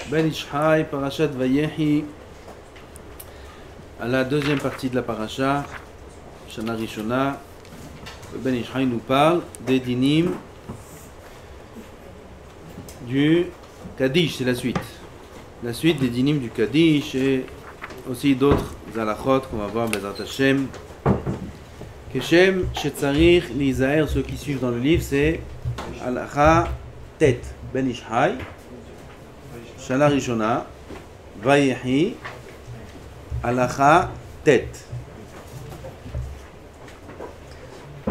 Ben Ishai, Parashat Vayehi, à la deuxième partie de la Parasha, Shana Rishona, Ben Ishai nous parle des dinim du Kaddish, c'est la suite. La suite des dinim du Kaddish et aussi d'autres halachot qu'on va voir, Bezrat Hashem. Keshem, Shetzarich, Lizaher, ceux qui suivent dans le livre, c'est Halacha Tet, Ben Ishai. Shana Rishona, Vayehi, Halacha Tet.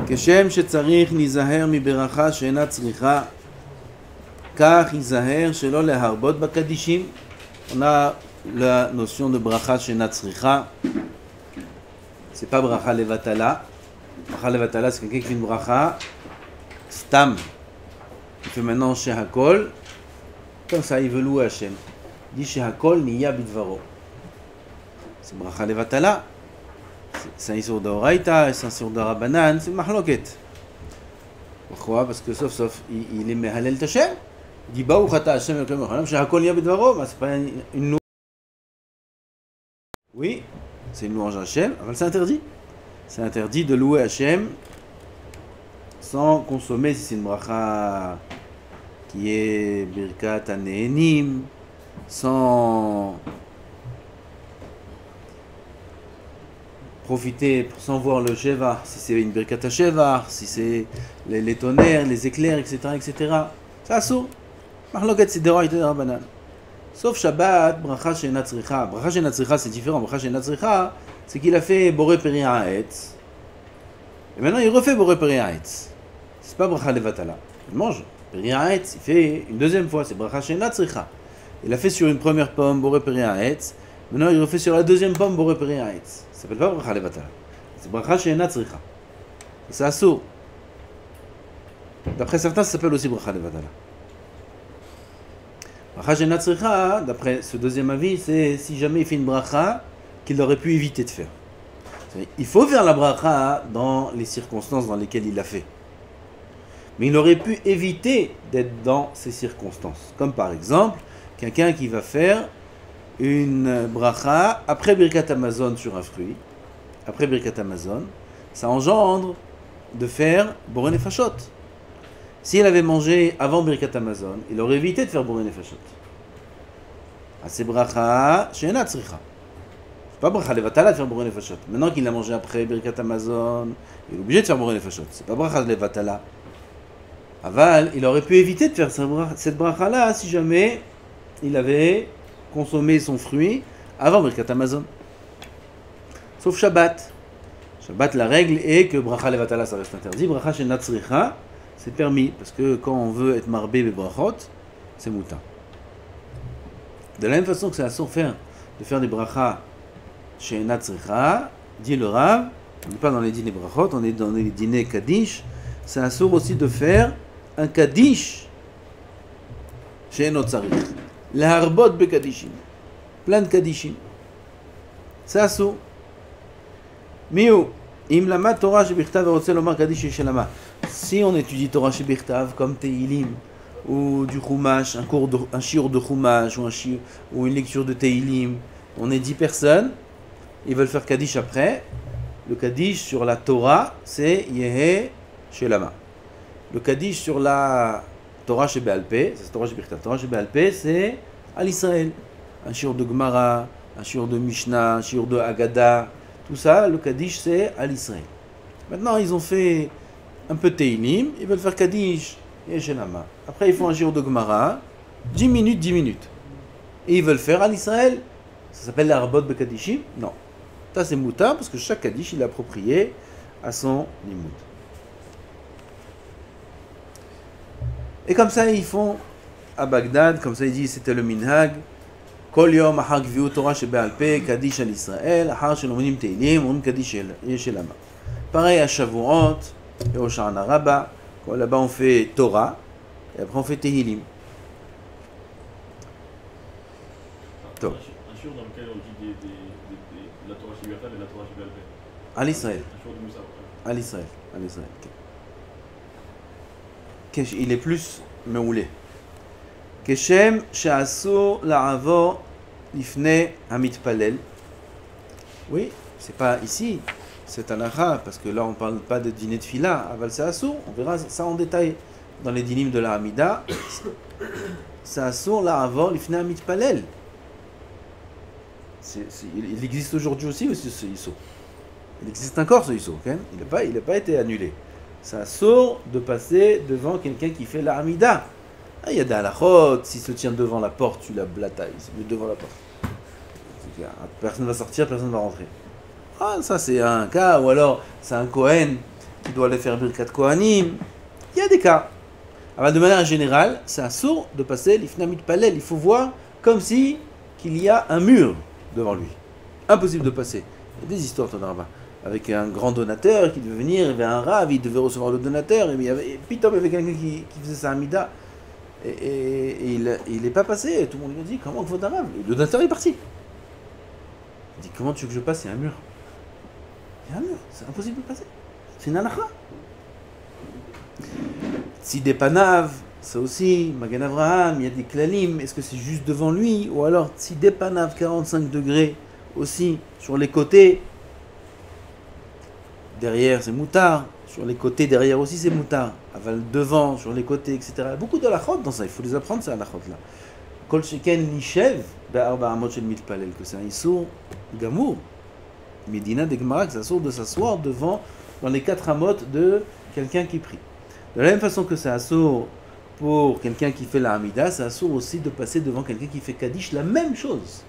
כשם שצריך להיזהר מברכה שאינה צריכה, כך ייזהר שלא להרבות בקדישים. On a la notion de bracha שאינה צריכה. C'est pas bracha levatala. Bracha levatala, c'est quelqu'un qui fait une bracha stam. Il fait maintenant shehakol. Comme ça, il veut louer Hachem. Il dit shehakol niya bidvaro. C'est bracha levatala. C'est un isur d'oraita, c'est un isur d'arabanan, c'est mahloket. Pourquoi? Parce que sauf, il est mehalel Hashem. Il dit Baou chata Hashem el kol shehakol niya bidvaro. C'est pas une louange. Oui, c'est une louange à Hachem, mais c'est interdit. C'est interdit de louer Hachem sans consommer, si c'est une bracha qui est birkat hanehenim, sans profiter, sans voir le shevar, si c'est une birkat ha-shevar, si c'est les tonnerres, les éclairs, etc., etc. C'est assour. Mahloket c'est d'oraita d'rabanan. Sauf Shabbat, bracha she'ena tzricha. Bracha she'ena tzricha, c'est différent. Bracha she'ena tzricha, c'est qu'il a fait boré peri ha'etz. Et maintenant, il refait boré peri ha'etz. C'est pas bracha levatala. Il mange peri ha'etz, il fait une deuxième fois. C'est bracha she'ena tzricha. Il a fait sur une première pomme boré peri ha'etz. Maintenant, il refait sur la deuxième pomme boré peri ha'etz. Ça s'appelle pas bracha levatala. C'est bracha she'ena tzricha. C'est assour. D'après certains, ça s'appelle aussi bracha levatala. Bracha she'ena tzricha, d'après ce deuxième avis, c'est si jamais il fait une bracha qu'il aurait pu éviter de faire. Il faut faire la bracha dans les circonstances dans lesquelles il l'a fait. Mais il aurait pu éviter d'être dans ces circonstances. Comme par exemple, quelqu'un qui va faire une bracha après Birkat Hamazon sur un fruit. Après Birkat Hamazon, ça engendre de faire Boré Nefashot. S'il avait mangé avant Birkat Hamazon, il aurait évité de faire Boré Nefashot. C'est bracha she'ena tzricha. C'est pas bracha levatala de faire Boré Nefashot. Maintenant qu'il a mangé après Birkat Hamazon, il est obligé de faire Boré Nefashot. C'est pas bracha levatala. Aval, il aurait pu éviter de faire cette bracha là si jamais il avait consommé son fruit avant Birkat Hamazon. Sauf Shabbat. Shabbat, la règle est que bracha levatala ça reste interdit. Bracha she'ena tzricha, c'est permis, parce que quand on veut être marbé be brachot, c'est mouta. De la même façon que c'est assour de faire des brachas she'ena tzricha, dit le Rav, on n'est pas dans les dîners brachot, on est dans les dîners kaddish, c'est assour aussi de faire un kaddish she'eno tzarich, laharbot be kaddishim, plein de kaddishim. C'est assour. Miou, im lama Torah shebichtav ve'rotze lomar kaddish yeshelama. Si on étudie Torah shebichtav comme Teilim, ou du Chumash, un shiur de Chumash, ou une lecture de Teilim, on est 10 personnes, ils veulent faire Kaddish après. Le Kaddish sur la Torah, c'est Yehe Shelama. Le Kaddish sur la Torah Shebe'al Peh, c'est Torah shebichtav. Torah Shebe'al Peh, c'est Al Israël. Un shiur de Gemara, un shiur de Mishnah, un shiur de Haggadah, tout ça, le Kaddish, c'est Al Israël. Maintenant, ils ont fait un peu Teilim, ils veulent faire Kaddish Yeshelama. Après, ils font un shiur de Gemara, 10 minutes. Et ils veulent faire Al Israël. Ça s'appelle l'Arbot Bekadishim? Non. Ça, c'est Mouta, parce que chaque Kaddish, il est approprié à son limoud. Et comme ça, ils font à Bagdad, comme ça, ils disent, c'était le minhag. Kol yom achar gviut Torah shebe'al peh, Kaddish al Israël, achar shelomnim teilim, omrim Kaddish Yeshelama. Pareil à Shavuot, et au Shana Rabbah. Là-bas, on fait Torah, et après, on fait Tehillim. Un shiur dans lequel on dit de la Torah shebichtav et la Torah shebe'al peh. Al Israël. Un shiur de Moussa. Al Israël. Il est plus meoulé. כשם שאסור לעבור לפני המתפלל. Oui, c'est pas ici, c'est halakha, parce que là on parle pas de dîner de fila, aval c'est assour, on verra ça en détail dans les dynimes de la Hamida. C'est assour לעבור לפני המתפלל. Il existe aujourd'hui aussi ce Issou. Il existe encore ce Issou, okay? Il n'a pas été annulé. C'est assour de passer devant quelqu'un qui fait la Hamida. Ah, il y a des halachot, s'il se tient devant la porte, tu la batailles, il se met devant la porte. Personne ne va sortir, personne ne va rentrer. Ah, ça c'est un cas, ou alors c'est un Kohen qui doit aller faire Birkat Kohanim. Il y a des cas. Alors de manière générale, c'est assour de passer l'ifna mitpalel. Il faut voir comme si qu'il y a un mur devant lui. Impossible de passer. Il y a des histoires, Tonarba, avec un grand donateur qui devait venir, il y avait un rave, il devait recevoir le donateur, et puis il y avait quelqu'un qui faisait sa hamida, et il n'est pas passé, et tout le monde lui a dit, comment il faut un rave? Le donateur est parti. Il dit, comment tu veux que je passe? Il y a un mur. Il y a un mur, c'est impossible de passer. C'est une halakha. Tzidé Panav, ça aussi, Magan Avraham, il y a des klalim, est-ce que c'est juste devant lui? Ou alors Tzidé Panav, 45 degrés aussi, sur les côtés. Derrière c'est moutard, sur les côtés derrière aussi c'est moutard. Aval devant, sur les côtés, etc. Beaucoup de halachot dans ça, il faut les apprendre ces halachot là. Kol sheken nishev, be'arba amot shel mitpalel, que c'est un issour gamour. Medina de Gemara, que c'est assour de s'asseoir devant, dans les 4 amot de quelqu'un qui prie. De la même façon que c'est assour pour quelqu'un qui fait la Hamida, c'est assour aussi de passer devant quelqu'un qui fait Kaddish, la même chose.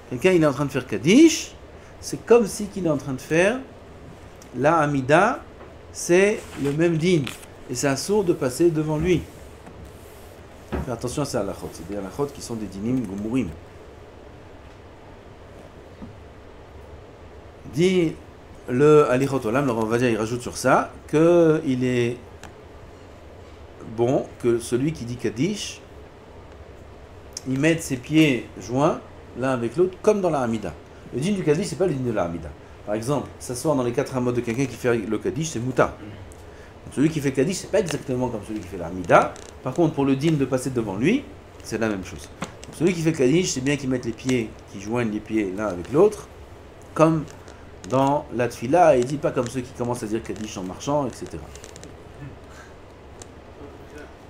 Quelqu'un il est en train de faire Kaddish, c'est comme si qu'il est en train de faire la Hamida, c'est le même din. Et c'est assour de passer devant lui. Fais attention à ces halachot, c'est des halachot qui sont des dinim gomourim. Dit le Alichot Olam, le Rav Ovadia, il rajoute sur ça qu'il est bon que celui qui dit Kaddish, il mette ses pieds joints l'un avec l'autre, comme dans la Hamida. Le din du Kaddish, c'est pas le din de la Hamida. Par exemple, s'asseoir dans les 4 amot de quelqu'un qui fait le Kaddish, c'est mouta. Celui qui fait Kaddish, c'est pas exactement comme celui qui fait la Hamida. Par contre, pour le din de passer devant lui, c'est la même chose. Donc, celui qui fait Kaddish, c'est bien qu'il mette les pieds, qu'il joigne les pieds l'un avec l'autre, comme dans la Tfila, et il dit pas comme ceux qui commencent à dire Kaddish en marchant, etc.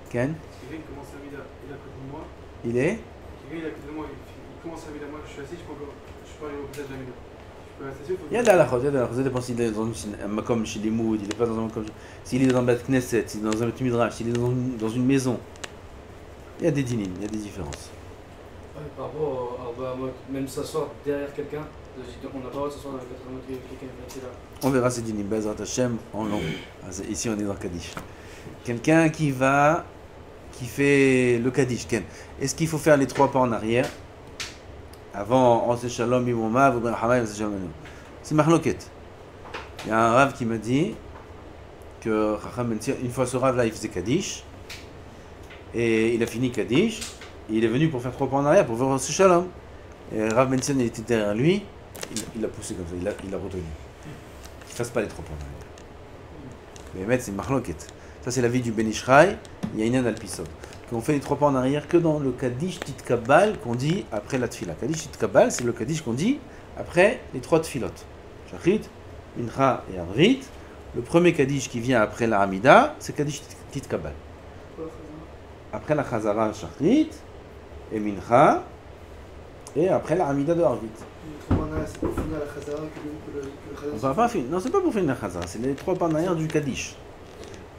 Ken? Quelqu'un qui commence à Hamida, il est à côté de moi. Il est? Quelqu'un il est à côté de moi, il commence à Hamida, moi je suis assis, je peux aller au passage de Hamida. Je peux rester assis ou faut Il y a de la halachot, ça dépend s'il est dans un makom chez les Moud, il n'est pas dans un makom, s'il est dans le Knesset, s'il est dans un Bet Midrash, s'il est dans une maison. Il y a des dynim, il y a des différences. Ouais, par rapport à Arba Amot, même s'asseoir derrière quelqu'un, on n'a pas le droit de s'asseoir dans les 4 Amot, quelqu'un est là. On verra ces dynim, Bezrat Hashem, en long. Ici on est dans Kaddish. Quelqu'un qui fait le Kaddish, Ken. Est-ce qu'il faut faire les 3 pas en arrière? Avant, on sait shalom imoma, vous ben hamayim c'est shalom. C'est marloquette. Il y a un rave qui m'a dit que une fois ce rave là il faisait Kaddish et il a fini Kaddish et il est venu pour faire 3 pas en arrière pour voir ce shalom. Et Rav Mention il était derrière lui, il a poussé comme ça, il a retenu. Il ne fasse pas les 3 pas en arrière. Mais c'est marloquette. Ça c'est la vie du Ben Ishraï, il y a une al-Pisod. On fait les 3 pas en arrière que dans le Kaddish Titkabal qu'on dit après la Tfila. Kaddish Titkabal, c'est le Kaddish qu'on dit après les 3 Tfilot. Shachrit, Mincha et Avrit. Le premier Kaddish qui vient après la Hamida, c'est Kaddish Titkabal. Après la Chazara, Shachrit et Mincha, et après la Hamida de Arvit. c'est pour finir la Chazara que le Chazara. On va pas finir. Non, c'est pas pour finir la Chazara, c'est les 3 pas en arrière du Kaddish.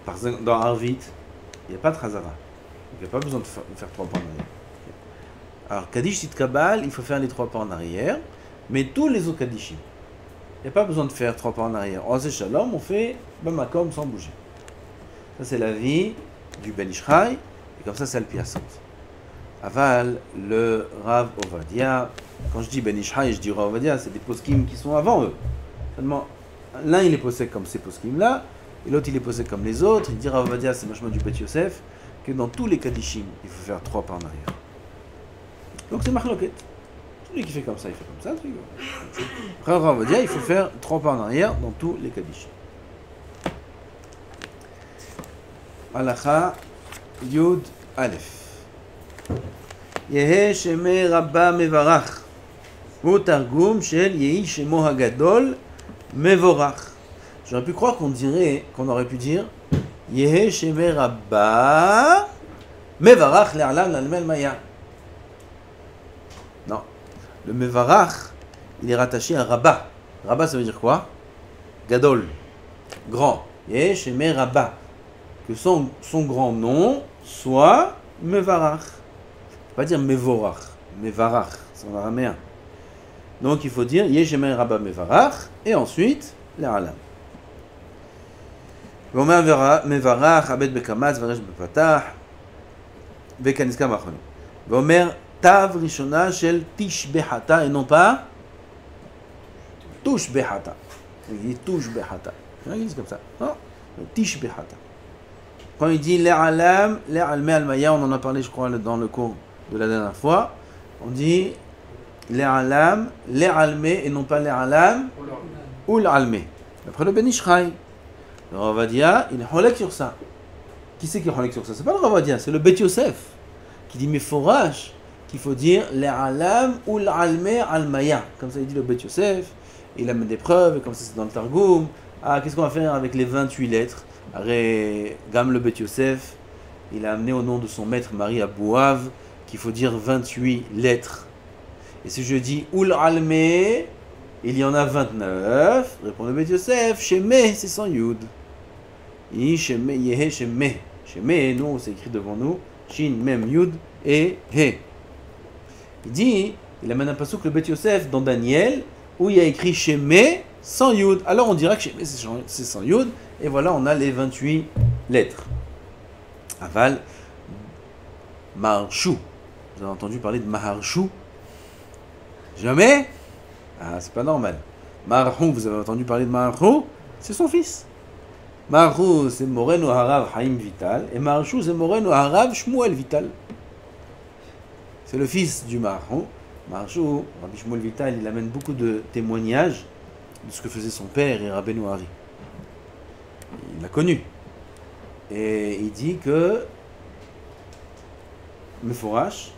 Par exemple, dans Arvit, il n'y a pas de Chazara. Il n'y a pas besoin de faire 3 pas en arrière. Alors, Kaddish Titkabal, il faut faire les 3 pas en arrière, mais tous les autres Kaddishim. Il n'y a pas besoin de faire 3 pas en arrière. En Zé Shalom, on fait Bamakom sans bouger. Ça, c'est la vie du Ben Ishraï, et comme ça, c'est le Piasot. Aval, le Rav Ovadia, quand je dis Ben Ishraï, je dis Rav Ovadia, c'est des poskim qui sont avant eux. Seulement, l'un, il est posé comme ces poskim-là, et l'autre, il est posé comme les autres. Il dit Rav Ovadia, c'est vachement du Bet Yosef, que dans tous les Kaddishim, il faut faire 3 pas en arrière. Donc c'est Mahloket. Celui qui fait comme ça, il fait comme ça. Après, on va dire il faut faire 3 pas en arrière dans tous les Kaddishim. Halacha Yud Aleph. יהא שמי רבה מברך. הוא תרגום של יהי שמו הגדול מבורך. J'aurais pu croire qu'on aurait pu dire יהא שמי רבה מברך לעלם לעלמי מיה. Non. Le mevarach, il est rattaché à Rabba. Rabba, ça veut dire quoi? Gadol, grand. Et chez Rabba, que son grand nom soit mevarach. Pas dire mevorach, mevarach, c'est en araméen. Donc il faut dire Yeshemé Rabba mevarach et ensuite l'Alam. ואומר מברך, עבד בקמץ ורש בפתח וכנזכר באחרונים. ואומר תו ראשונה של תשבחתה, et non pas תושבחתה. Il dit תושבחתה. Il dit comme ça. Non, תשבחתה. Quand il dit l'Alam, l'Almé Almaya, on en a parlé je crois dans le cours de la dernière fois, on dit l'Alam, l'Almé et non pas l'Alam ou l'Almé. D'après le Ben Ishraï. Le Ravadia, il est holek sur ça. Qui c'est qui est holek sur ça? C'est pas le Ravadia, c'est le Bet Yosef qui dit Meforash qu'il faut dire l'Alam ou l'Almé Almaya. Comme ça il dit le Bet Yosef, il amène des preuves, et comme ça c'est dans le Targum. Ah, qu'est-ce qu'on va faire avec les 28 lettres? Arrête, Gam le Bet Yosef, il a amené au nom de son maître Marie Abouav qu'il faut dire 28 lettres. Et si je dis Oul Almé, il y en a 29. Répond le Bet Yosef, Shemé, c'est sans Yud. Shemé, Yehe, Shemé. Shemé, nous, c'est écrit devant nous, Shin, Mem, Yud et He. Il dit, il amène un passouk le Bet Yosef dans Daniel, où il y a écrit Shemé sans Yud. Alors on dira que Shemé c'est sans Yud, et voilà, on a les 28 lettres. Aval, Maharshu. Vous avez entendu parler de Maharshu? Jamais? Ah, c'est pas normal. Maharshu, vous avez entendu parler de Maharshu? C'est son fils. Maharshu, c'est Moreno Harav Haïm Vital, et Maharshu, c'est Moreno Harav Shmuel Vital. C'est le fils du Maharshu. Maharshu, Rabbi Shmuel Vital, il amène beaucoup de témoignages de ce que faisait son père et Rabbeinu Hari. Il l'a connu. Et il dit que, Meforash,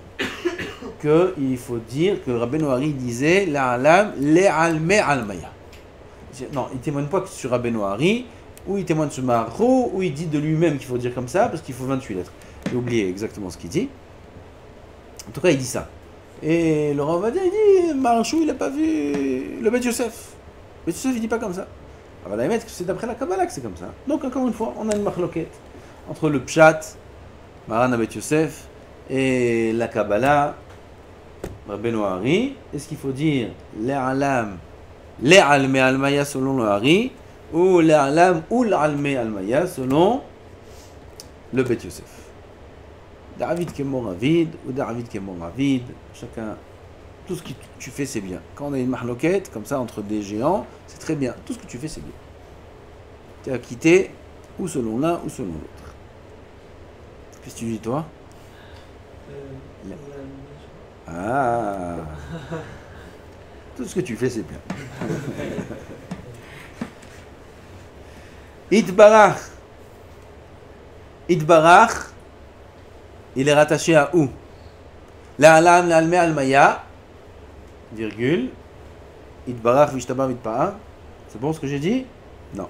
qu'il faut dire que Rabbeinu Hari disait l'Alam, l'Almé Almaya. Non, il ne témoigne pas sur Rabbeinu Hari, ou il témoigne sur Maharshu, ou il dit de lui-même qu'il faut dire comme ça, parce qu'il faut 28 lettres. J'ai oublié exactement ce qu'il dit. En tout cas, il dit ça. Et le Ravadia, il dit, Maharshu, il n'a pas vu le Bet Yosef. Le Bet Yosef, il dit pas comme ça. Alors, la que c'est d'après la Kabbalah que c'est comme ça. Donc, encore une fois, on a une machloket entre le Pshat, Maran Bet Yosef, et la Kabbalah, Rabbeinu Hari. Est-ce qu'il faut dire l'Alam, l'Almé Almaya selon le Hari, ou l'Alam ou l'Almé Almaya selon le Bet Yosef? David qui est mon Ravid, ou David qui est mon Ravid, chacun, tout ce que tu fais c'est bien. Quand on a une mahloquette comme ça entre des géants, c'est très bien. Tout ce que tu fais c'est bien. Tu es acquitté ou selon l'un ou selon l'autre. Qu'est-ce que tu dis toi? Ah, tout ce que tu fais c'est bien. Itbarach. Itbarach. Il est rattaché à où? L'Alam, l'Almé, Almaya, virgule, Itbarach, Vishtabah, Vitpa'a. C'est bon ce que j'ai dit? Non,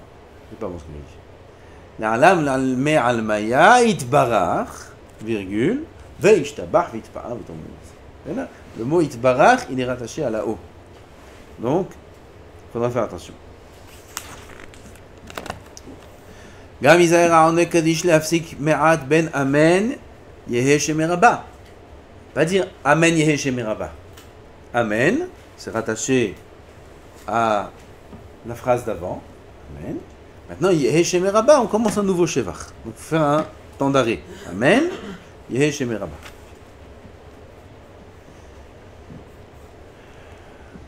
c'est pas bon ce que j'ai dit. L'Alam, l'Almé, Almaya, Itbarach, virgule, Vishtabah, Vitpa'a, Vitpa'a. Le mot Itbarach, il est rattaché à la O. Donc, il faudra faire attention. Gam Isaïr Aonek Kadish Leafsik Me'at Ben Amen. Yehe Shemé Rabba. Pas dire Amen Yehe Shemé Rabba. Amen, c'est rattaché à la phrase d'avant. Amen. Maintenant, Yehe Shemé Rabba, on commence un nouveau Shevach. Donc, il faut faire un temps d'arrêt. Amen, Yehe Shemé Rabba.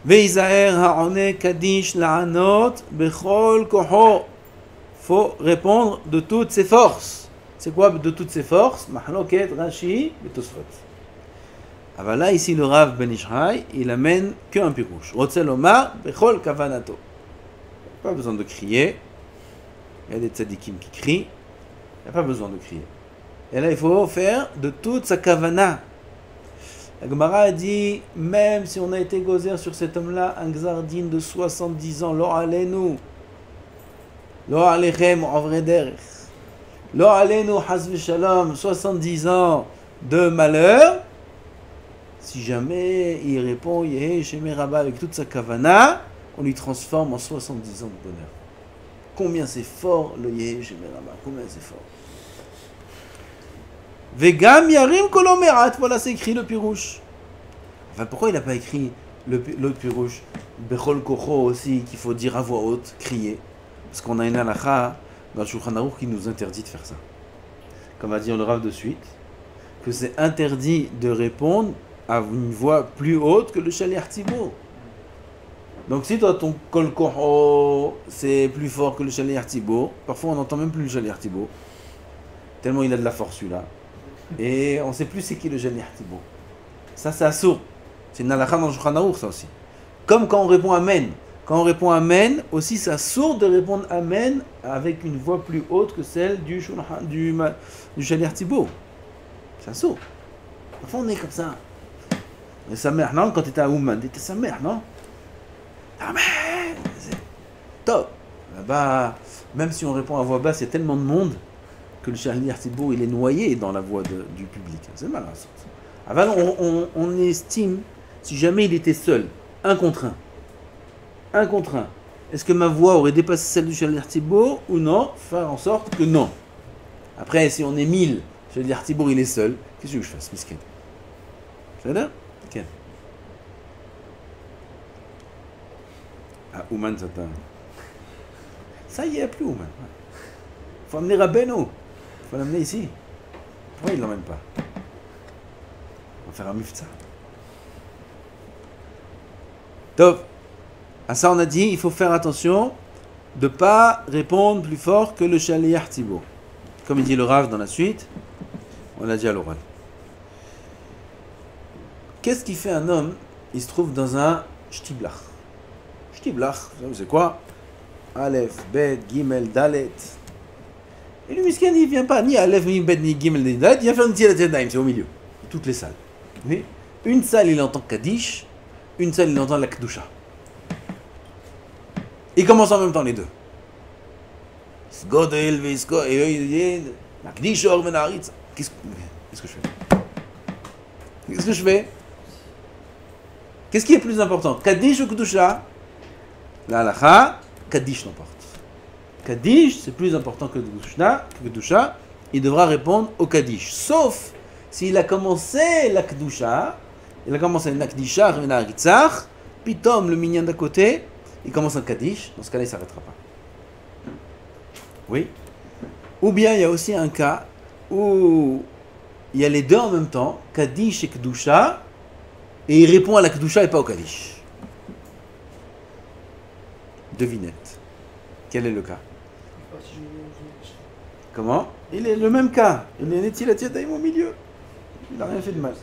Veizaher ha'one kadish la'anot bechol koho. Faut répondre de toutes ses forces. C'est quoi de toutes ses forces? Mahloket, Rashi, et Tosfot. Alors là, ici, le Rav Ben Ishraï, il amène qu'un pirouche. Rotzel Omar, Bechol Kavanato. Pas besoin de crier. Il y a des tzadikim qui crient. Il n'y a pas besoin de crier. Et là, il faut faire de toute sa kavana. La Gemara a dit, même si on a été gozer sur cet homme-là, un gzardin de 70 ans, lo alenu, lo alechem en vrai derech, lo alenu has v'shalom, 70 ans de malheur, si jamais il répond Yehe Shemé Rabba avec toute sa kavana, on lui transforme en 70 ans de bonheur. Combien c'est fort le Yehe Shemé Rabba, combien c'est fort. Vegam Yarim Kolomerat, voilà c'est écrit le pirouche. Enfin pourquoi il n'a pas écrit l'autre pirouche Bechol Kocho aussi, qu'il faut dire à voix haute, crier. Parce qu'on a une halakha dans le Shulchan Aruch qui nous interdit de faire ça. Comme va dire le Rav de suite, que c'est interdit de répondre à une voix plus haute que le Shaliach Tzibur. Donc si toi ton Kol Kocho c'est plus fort que le Shaliach Tzibur, parfois on n'entend même plus le Shaliach Tzibur, tellement il a de la force celui-là. Et on ne sait plus c'est qui le Shaliach Tzibur. Ça c'est assourd. C'est une halakha dans le Shulchan Aruch ça aussi. Comme quand on répond Amen. Quand on répond Amen, aussi c'est assourd de répondre Amen avec une voix plus haute que celle du Shaliach Tzibur. C'est assourd. Parfois on est comme ça. Mais sa mère, non, quand tu étais à Ouman, tu étais sa mère, non? Amen! Top! Là-bas, même si on répond à voix basse, il y a tellement de monde que le Shaliach Tzibur, il est noyé dans la voix du public. C'est mal, hein, ça. On estime, si jamais il était seul, un contre un, est-ce que ma voix aurait dépassé celle du Shaliach Tzibur ou non? Faire en sorte que non. Après, si on est 1000, le Shaliach Tzibur, il est seul, qu'est-ce que je fasse, miskin? C'est là? Ah, Ouman, ça t'a... Ça y est, il n'y a plus Ouman. Il faut amener Rabbeinu. Il faut l'amener ici. Pourquoi il ne l'emmène pas? On va faire un mifta. Top. À ça, on a dit, il faut faire attention de ne pas répondre plus fort que le Shaliach Tzibur. Comme il dit le Rav dans la suite, on l'a dit à l'oral. Qu'est-ce qui fait un homme? Il se trouve dans un shtiblach. Shtiblach, vous savez c'est quoi? Aleph, Bet, Gimel, Dalet. Et le miskin, il ne vient pas ni Aleph, ni Bet, ni Gimel, ni Dalet, il vient faire une Tzilat Yadayim, c'est au milieu. Toutes les salles. Oui. Une salle, il entend Kaddish, une salle, il entend la Kedusha. Il commence en même temps les deux. Sgodel, Visko, et la Kedusha, Ormenaritz. Qu'est-ce que je fais? Qu'est-ce que je fais? Qu'est-ce qui est plus important? Kaddish ou Kedusha? La halakha, Kaddish l'emporte. Kaddish, c'est plus important que Kedusha. Il devra répondre au Kaddish. Sauf s'il a commencé la Kedusha, il a commencé la Kedusha, pitom le minyan d'à côté, il commence un Kaddish, dans ce cas-là, il ne s'arrêtera pas. Oui. Ou bien, il y a aussi un cas où il y a les deux en même temps, Kaddish et Kedusha, et il répond à la Kedusha et pas au Kaddish. Devinette. Quel est le cas? Comment? Il est le même cas. Il est Netilat Yadayim au milieu. Il n'a rien fait de mal.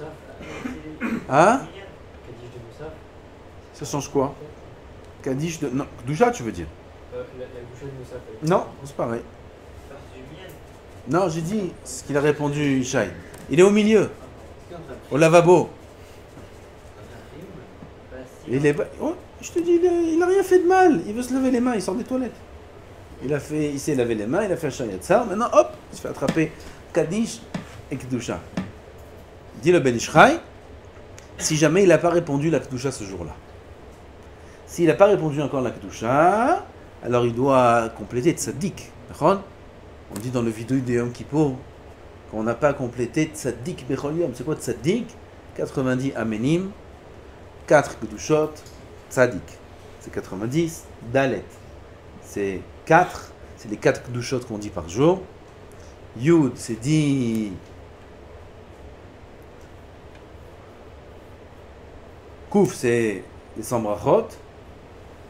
Hein? Ça change quoi? Kaddish de... Non, Kedusha tu veux dire? Non, c'est pareil. Non, j'ai dit ce qu'il a répondu, Ishaï. Il est au milieu. Au lavabo. Il est... Oh, je te dis, il n'a rien fait de mal. Il veut se laver les mains, il sort des toilettes. Il s'est lavé les mains, il a fait un shayatzar. Maintenant, hop, il se fait attraper Kaddish et Kedusha. Dit le Ben Ishraï, si jamais il n'a pas répondu la Kedusha ce jour-là. S'il n'a pas répondu encore la Kedusha, alors il doit compléter Tzadik. On dit dans le vidéo de Yom Kippour qu'on n'a pas complété Tzadik Bechol Yom. C'est quoi Tzadik? 90 Amenim, 4 Kedushot, Tzadik. C'est 90. Dalet, c'est 4. C'est les 4 Kedushot qu'on dit par jour. Yud, c'est dit. Kouf, c'est les 100 brachot.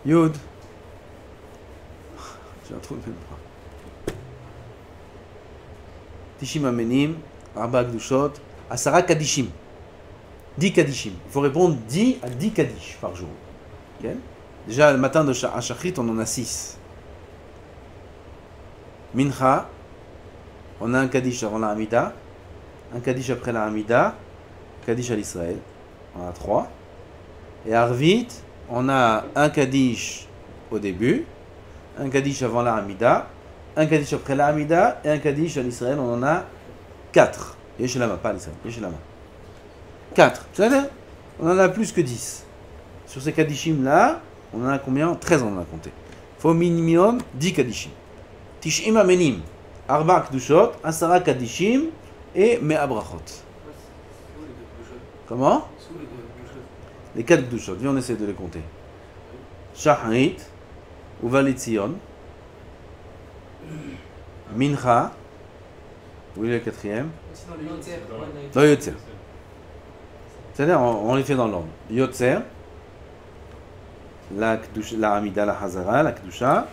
Yud. J'ai un trou de mémoire. Tishim Amenim, Arba Kedushot, Asara Kadishim. 10 Kadishim. Il faut répondre 10 à 10 Kadish par jour. Okay? Déjà, le matin de Shachrit, on en a 6. Mincha, on a un Kadish avant la Hamida, un Kadish après la Hamida, Kadish à l'Israël. on a 3. Et Arvit, on a un Kaddish au début, un Kaddish avant la Hamida, un Kaddish après la Hamida, et un Kaddish à l'Israël, on en a 4. Yeshelama, pas l'Israël, Yeshelama. 4. C'est-à-dire, on en a plus que 10. Sur ces Kaddishim là, on en a combien? 13 on en a compté. Il faut minimum 10 Kaddishim. Tish'im amenim, Arba Kdushot, Asara Kaddishim et Mea Brachot. Comment? Les 4 Kdushot, viens on essaie de les compter. Shacharit, Uvalit Zion, Mincha, où est le 4e? Dans Yotzer. C'est-à-dire, on les fait dans l'ordre. Yotzer, la Hamida, la Hazara, la Kedusha,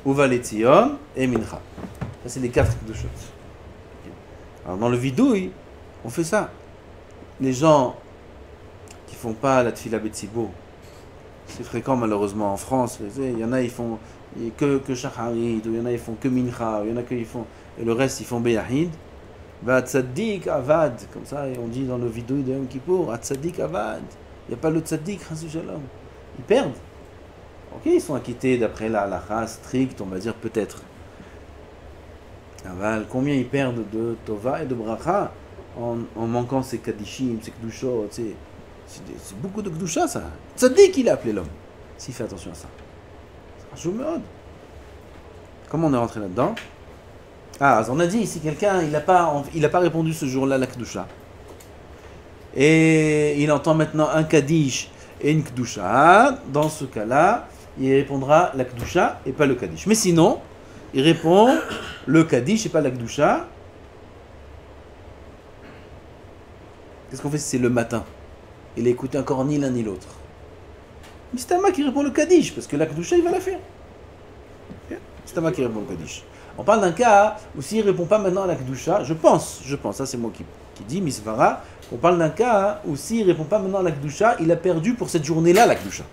Uvalit Zion et Mincha. Ça, c'est les 4 Kedushot. Alors, dans le vidouille, on fait ça. Les gens qui font pas la Tfila Betsibo, c'est fréquent malheureusement en France. Il y en a ils font que Shacharit, ou il y en a ils font que Mincha, ou il y en a qui font et le reste ils font Beyahid. Va Tzaddik Avad, comme ça et on dit dans le vidouille de Yom Kippour, Tzaddik Avad. Il n'y a pas le Tzaddik, Shalom. Ils perdent. Ok, ils sont acquittés d'après la halakha stricte, on va dire peut-être. Aval, combien ils perdent de Tova et de Bracha en manquant ces Kaddishim, ces Kedushot, c'est beaucoup de Kedusha ça. Tzaddik il a appelé l'homme. S'il fait attention à ça. C'est un mode. Comment on est rentré là-dedans? Ah, on a dit si quelqu'un il a pas répondu ce jour-là à la Kedusha. Et il entend maintenant un Kaddish et une Kedusha. Dans ce cas-là, il répondra la Kedusha et pas le Kaddish. Mais sinon, il répond le Kaddish et pas la Kedusha. Qu'est-ce qu'on fait si c'est le matin? Il a écouté encore ni l'un ni l'autre. Mais c'est Tama qui répond le Kaddish, parce que la Kedusha, il va la faire. C'est Tama qui répond le Kaddish. On parle d'un cas où s'il ne répond pas maintenant à la Kedusha, je pense, ça c'est moi qui dis, Misvara, on parle d'un cas où s'il ne répond pas maintenant à la Kedusha, il a perdu pour cette journée-là la Kedusha.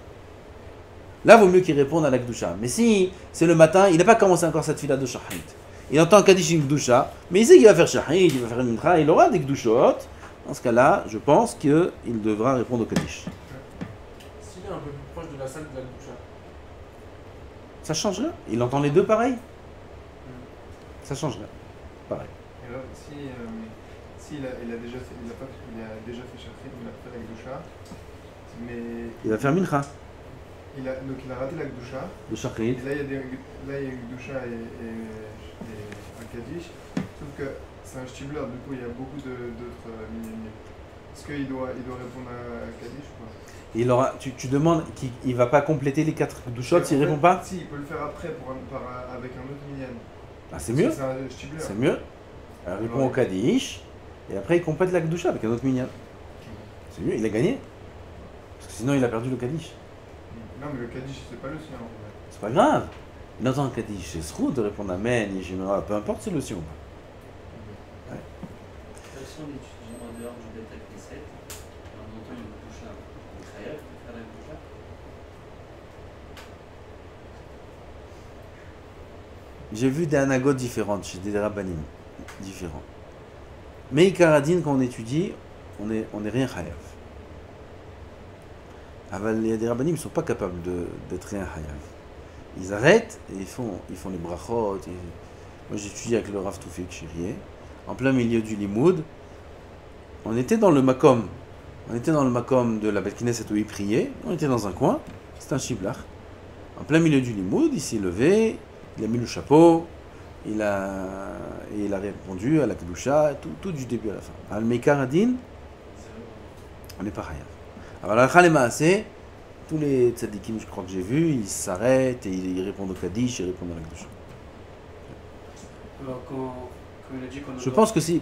Là, vaut mieux qu'il réponde à la Kedusha. Mais si c'est le matin, il n'a pas commencé encore cette fila de Shahid. Il entend un Kaddish et une Kedusha, mais il sait qu'il va faire Shahid, il va faire une Mincha, il aura des Kedushot. Dans ce cas-là, je pense qu'il devra répondre au Kaddish. S'il est un peu plus proche de la salle de la Kedusha. Ça change rien. Il entend les deux pareil. Ça change rien. Pareil. Et alors, si il a déjà fait Shachrit, il a fait la Kedusha, mais Il va faire Mincha. donc il a raté la Kedusha. De Shachrit. Là, il y a une Kedusha et un Kaddish. Sauf que c'est un Shtibler, du coup, il y a beaucoup d'autres minyanim. Est-ce qu'il doit répondre à Kaddish ou pas? Il aura, tu demandes qu'il ne va pas compléter les 4 Kedushot s'il ne répond pas? Si, il peut le faire après avec un autre minyan. Ah, c'est mieux. C'est un Shtibler. C'est mieux. Alors, il répond au Kaddish. Et après, il complète la Kedusha avec un autre minyan. C'est mieux, il a gagné. Parce que sinon, il a perdu le Kaddish. Non, mais le Kaddish, c'est pas le sien en fait. C'est pas grave. Il entend un Kaddish. C'est Sroud de répondre Amen, Yeshimera, peu importe c'est le sien ou pas. Si on étudie en dehors du Beth Knesset, on entend une Kedusha, on faire la Kedusha. J'ai vu des anagotes différentes chez des rabbanim différents. Mais Ikaradine, quand on étudie, on est rien chayav. Il y a des rabbanim qui ne sont pas capables d'être rien chayav. Ils arrêtent et ils font les brachot. Moi j'étudie avec le Rav Toufik Chirié, en plein milieu du limoud. On était dans le makom. De la Beth Knesset où il priait. On était dans un coin. C'était un shiblach. En plein milieu du limoud, il s'est levé, il a mis le chapeau, il a répondu à la Kedusha, tout du début à la fin. Al-Meikar Adin, on n'est pas chayav. Alors la Khalema, tous les tzadikim je crois que j'ai vus, ils s'arrêtent et ils répondent au Kaddish, ils répondent à la Kedusha. Alors quand il a dit qu'on Je pense que si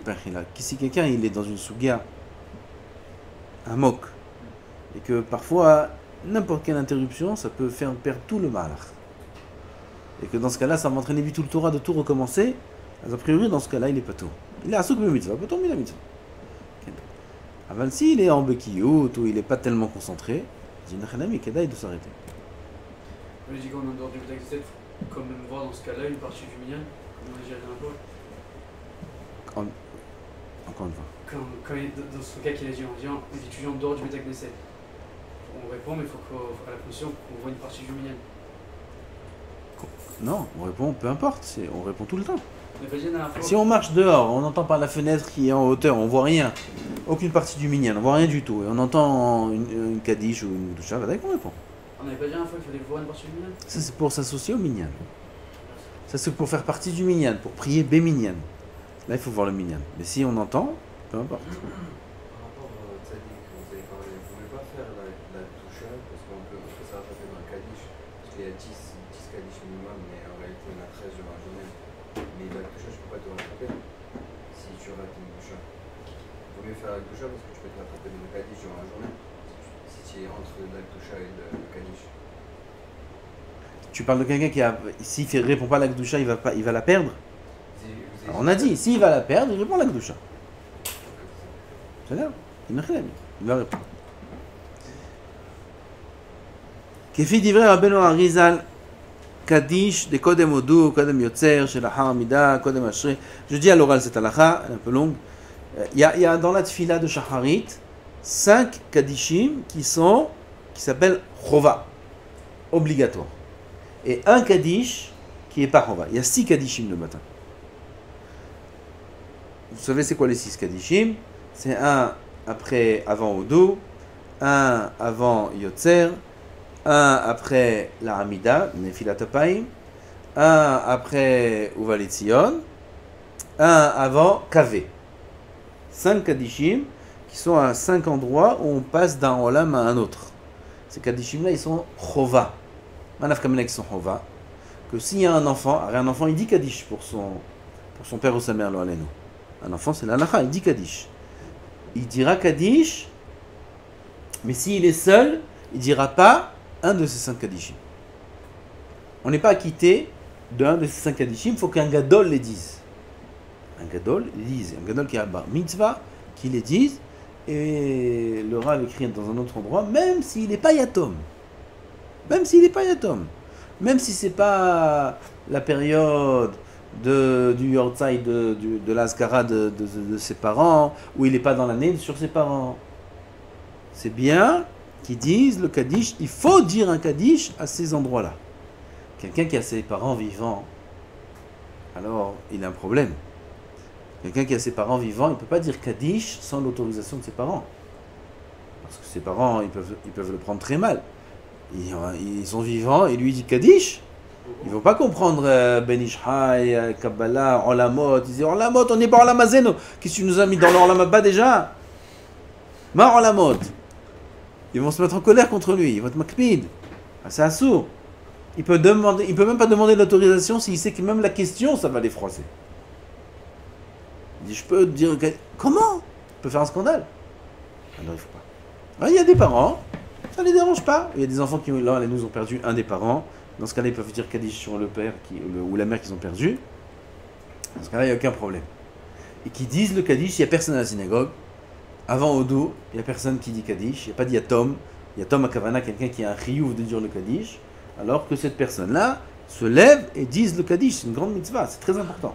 quelqu'un il est dans une sugia, un moque, et que parfois n'importe quelle interruption ça peut faire perdre tout le malach, et que dans ce cas-là ça va entraîner tout le Torah de tout recommencer, a priori dans ce cas-là il est pas tout. Il est à souk le mitzvah, peut tomber la mitzvah. Avant s'il est en bekiyut ou il n'est pas tellement concentré, il y a Kedaï de s'arrêter. il a dit qu'on est en dehors du Beth Knesset, quand même voir dans ce cas-là une partie du minyan, comme on a déjà dit un peu. Encore une fois. dans ce cas qu'il a dit en disant les étudiants dehors du Beth Knesset, on répond, mais il faut à la commission qu'on voit une partie du minyan. Non, on répond, peu importe, on répond tout le temps. On n'a pas dit la dernière fois. Si on marche dehors, on entend par la fenêtre qui est en hauteur, on voit rien, aucune partie du minyan, on voit rien du tout, et on entend une kaddish ou une doucha, d'accord, on répond. On n'avait pas dit la dernière fois qu'il fallait voir une partie du minyan. Ça c'est pour s'associer au minyan. Ça c'est pour faire partie du minyan, pour prier béminyan. Là il faut voir le minyan. Mais si on entend, peu importe. Par rapport au tzaddik que vous avez parlé, vous ne pouvez pas faire la doucha parce qu'on peut ça rattraper dans le kaddish. Parce qu'il y a 10 kaddish minimum, mais en réalité il y en a 13 durant la journée. Mais la doucha, je ne peux pas te rattraper si tu rates une doucha. Il vaut mieux faire la doucha parce que tu peux te rattraper dans le kaddish durant la journée. Si tu es entre la doucha et le kaddish. Tu parles de quelqu'un qui a, s'il ne répond pas à la Gdoucha, il va la perdre. Alors on a dit, s'il va la perdre, il répond à la Gdoucha. C'est là, il va répondre. כפי דברי רבנו אריזל, קדיש דקודם הודו, קודם יוצר, שלאחר עמידה, קודם אשרי. Je dis à l'oral cette halakha, elle est un peu longue. Il y a dans la tfila de Shacharit 5 kadishim qui s'appellent chova, obligatoire. Et un kaddish qui est pas chova. Il y a 6 kadishim le matin. Vous savez c'est quoi les 6 kadishim? C'est un avant Odo, un avant Yotzer, un après la Hamida, Nefilat Apayim, un après Uvalet Zion, un avant Kavé. 5 kadishim qui sont à 5 endroits où on passe d'un olam à un autre. Ces kadishim là ils sont chova. Manaf Kamenek sont chova. Que s'il y a un enfant il dit kaddish pour son père ou sa mère, lo alenu. Un enfant c'est l'alacha, il dit kaddish. Il dira kaddish, mais s'il est seul, il dira pas un de ces 5 kaddishim. On n'est pas acquitté d'un de ces 5 kaddishim, il faut qu'un gadol les dise. Un gadol les dise. Un gadol qui a bar mitzvah, qui les dise, et le Rav écrit dans un autre endroit, même s'il n'est pas yatom. Même s'il n'est pas yatom. Même si c'est pas la période du yortzai, de l'azkara de ses parents, où il n'est pas dans l'année sur ses parents. C'est bien qu'ils disent le kaddish, il faut dire un kaddish à ces endroits-là. Quelqu'un qui a ses parents vivants, alors il a un problème. Quelqu'un qui a ses parents vivants, il ne peut pas dire kaddish sans l'autorisation de ses parents. Parce que ses parents, ils peuvent le prendre très mal. Ils sont vivants et lui il dit kaddish. Ils ne vont pas comprendre Ben Ishai, Kabbalah, Olamot. Ils disent Olamot, on n'est pas Olamazeno. Qu'est-ce que tu nous as mis dans l'Olamabba déjà? Ma Olamot. Ils vont se mettre en colère contre lui. Ils vont être makpid. C'est assourd. Il peut même pas demander l'autorisation s'il sait que même la question, ça va les froisser. Il dit je peux dire comment? Il peut faire un scandale. Alors il ne faut pas. Alors, il y a des parents, ça ne les dérange pas. Il y a des enfants qui là, nous ont perdu un des parents. Dans ce cas-là, ils peuvent dire kaddish sur le père ou la mère qu'ils ont perdu. Dans ce cas-là, il n'y a aucun problème. Et qui disent le kaddish, il n'y a personne à la synagogue. Avant Odo, il n'y a personne qui dit kaddish. Il n'y a pas de yatom. Yatom à Kavana, quelqu'un qui a un chiyuv de dire le kaddish. Alors que cette personne-là se lève et dise le kaddish. C'est une grande mitzvah, c'est très important.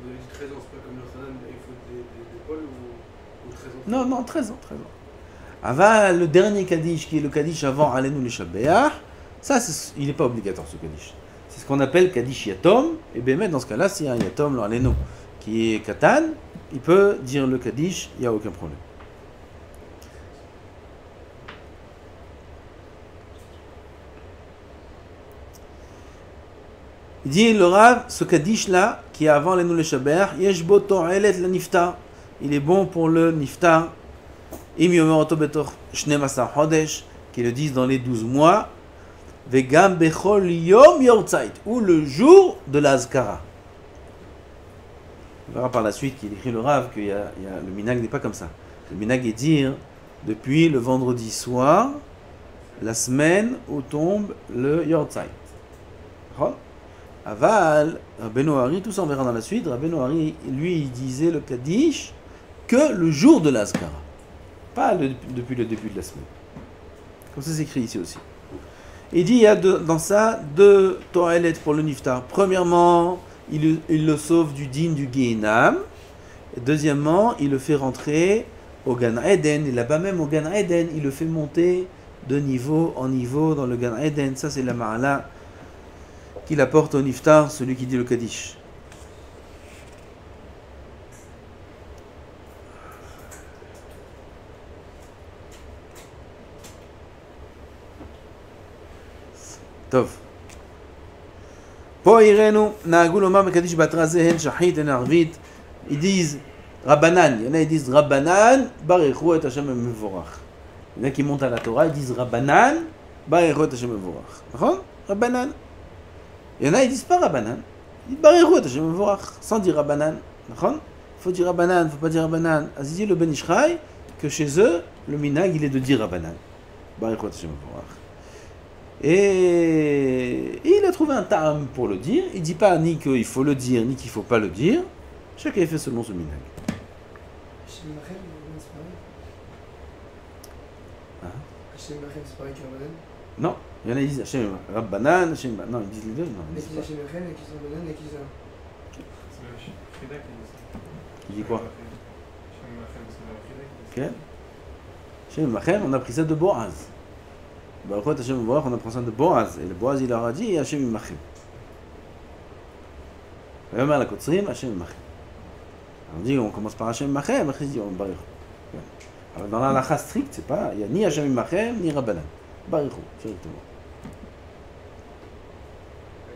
Vous avez dit 13 ans, c'est pas comme le Khanan, il faut des épaules ou 13 ans? Non, 13 ans. Avant le dernier kaddish, qui est le kaddish avant Alenu le Shabbeach, ça, il n'est pas obligatoire ce kaddish. C'est ce qu'on appelle kaddish yatom. Et bien, dans ce cas-là, s'il y a un yatom, le Alenu, qui est katan, il peut dire le kaddish, il n'y a aucun problème. Il dit le Rav, ce kaddish là, qui est avant Alenu le Shabbeach, yesh bo to'elet le niftar. Il est bon pour le niftar. Im yomer oto betor 12 chodesh, qui le disent dans les 12 mois. Vegam bechol yom yortzait, ou le jour de l'azkara. On verra par la suite qu'il écrit le Rav que le minag n'est pas comme ça. Le minag est dire depuis le vendredi soir, la semaine où tombe le yortzait. Aval, Rabbeinu Hari, tout ça on verra dans la suite. Rabbeinu Hari, lui, il disait le kaddish que le jour de l'azkara, pas depuis le début de la semaine. Comme ça c'est écrit ici aussi. Il dit il y a dans ça 2 toilettes pour le niftar. Premièrement, il le sauve du din du Gehinam. Et deuxièmement, il le fait rentrer au Gan Eden. Et là-bas même au Gan Eden, il le fait monter de niveau en niveau dans le Gan Eden. Ça, c'est la ma'ala qu'il apporte au Niftar, celui qui dit le Kaddish. טוב. פה יראינו, נהגו לומר בקדיש בהתראה זה הן שחית הן ערבית. Ils disent Rabbanan, il y en a qui disent Rabbanan, barechu et Hashem mevorach. Il y en a qui montent à la Torah, ils disent Rabbanan, barechu et Hashem mevorach. D'accord? Rabbanan. Il y en a qui disent pas Rabbanan, ils disent barechu et Hashem mevorach, sans dire Rabbanan. D'accord? Il faut dire Rabbanan, il ne faut pas dire Rabbanan. As dit le Ben Ishraï que chez eux, le minag il est de dire Rabbanan. Barechu et Hashem mevorach. Et il a trouvé un ta'am pour le dire. Il ne dit pas ni qu'il faut le dire, ni qu'il ne faut pas le dire. Chacun fait selon ce minag. Hashem Machem, c'est pareil. Hashem Machem, c'est pareil qu'Rabbanan. Non, il y en a qui disent Hashem Rabbanan, Hashem. Non, ils disent les deux. Non, Mais qui disent Hashem Machem, et qui disent Rabbanan, et qui disent. C'est le Frida qui dit ça. Il dit quoi? Hashem Machem, c'est le Frida qui dit ça. Ok. Hashem Machem, on a pris ça de Boaz. Baruch Hashem Mevorach, on apprend ça de Boaz. Et le Boaz, il leur a dit Hashem Machem. Et on a la Kotzrim, Hashem Machem. On dit on commence par Hashem Machem, après on dit on Baruch. Alors dans la halakha stricte, c'est pas, il n'y a ni Hashem Machem, ni Rabbanan. Baruch, directement.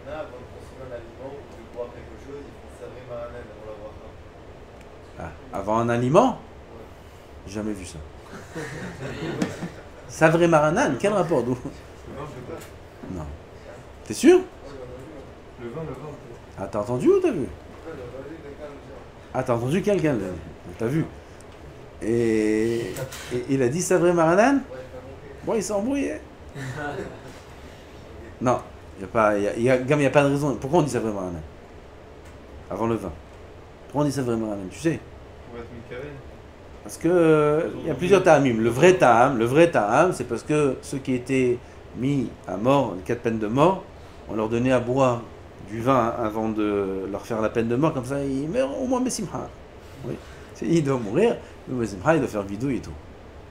Maintenant, avant de consommer un aliment ou de boire quelque chose, il faut servir Maranan avant la bracha. Ah, avant un aliment? J'ai jamais vu ça. Savré Maranan, quel rapport d'où? Non. T'es sûr? Le vin. Ah, t'as entendu ou t'as vu? Ah, t'as entendu quelqu'un, t'as vu? Et il a dit Savré Maranan? Bon, il s'est embrouillé. Non, comme il n'y a pas de raison. Pourquoi on dit Savré Maranan? Avant le vin. Pourquoi on dit Savré Maranan? Tu sais? Pour être Mikaven. Parce que il y a plusieurs ta'amim. Le vrai ta'am, c'est parce que ceux qui étaient mis à mort, les 4 peines de mort, on leur donnait à boire du vin avant de leur faire la peine de mort, comme ça ils meurent au moins Bessimha. Oui. Il doit mourir, le Bessimha il doit faire bidouille et tout.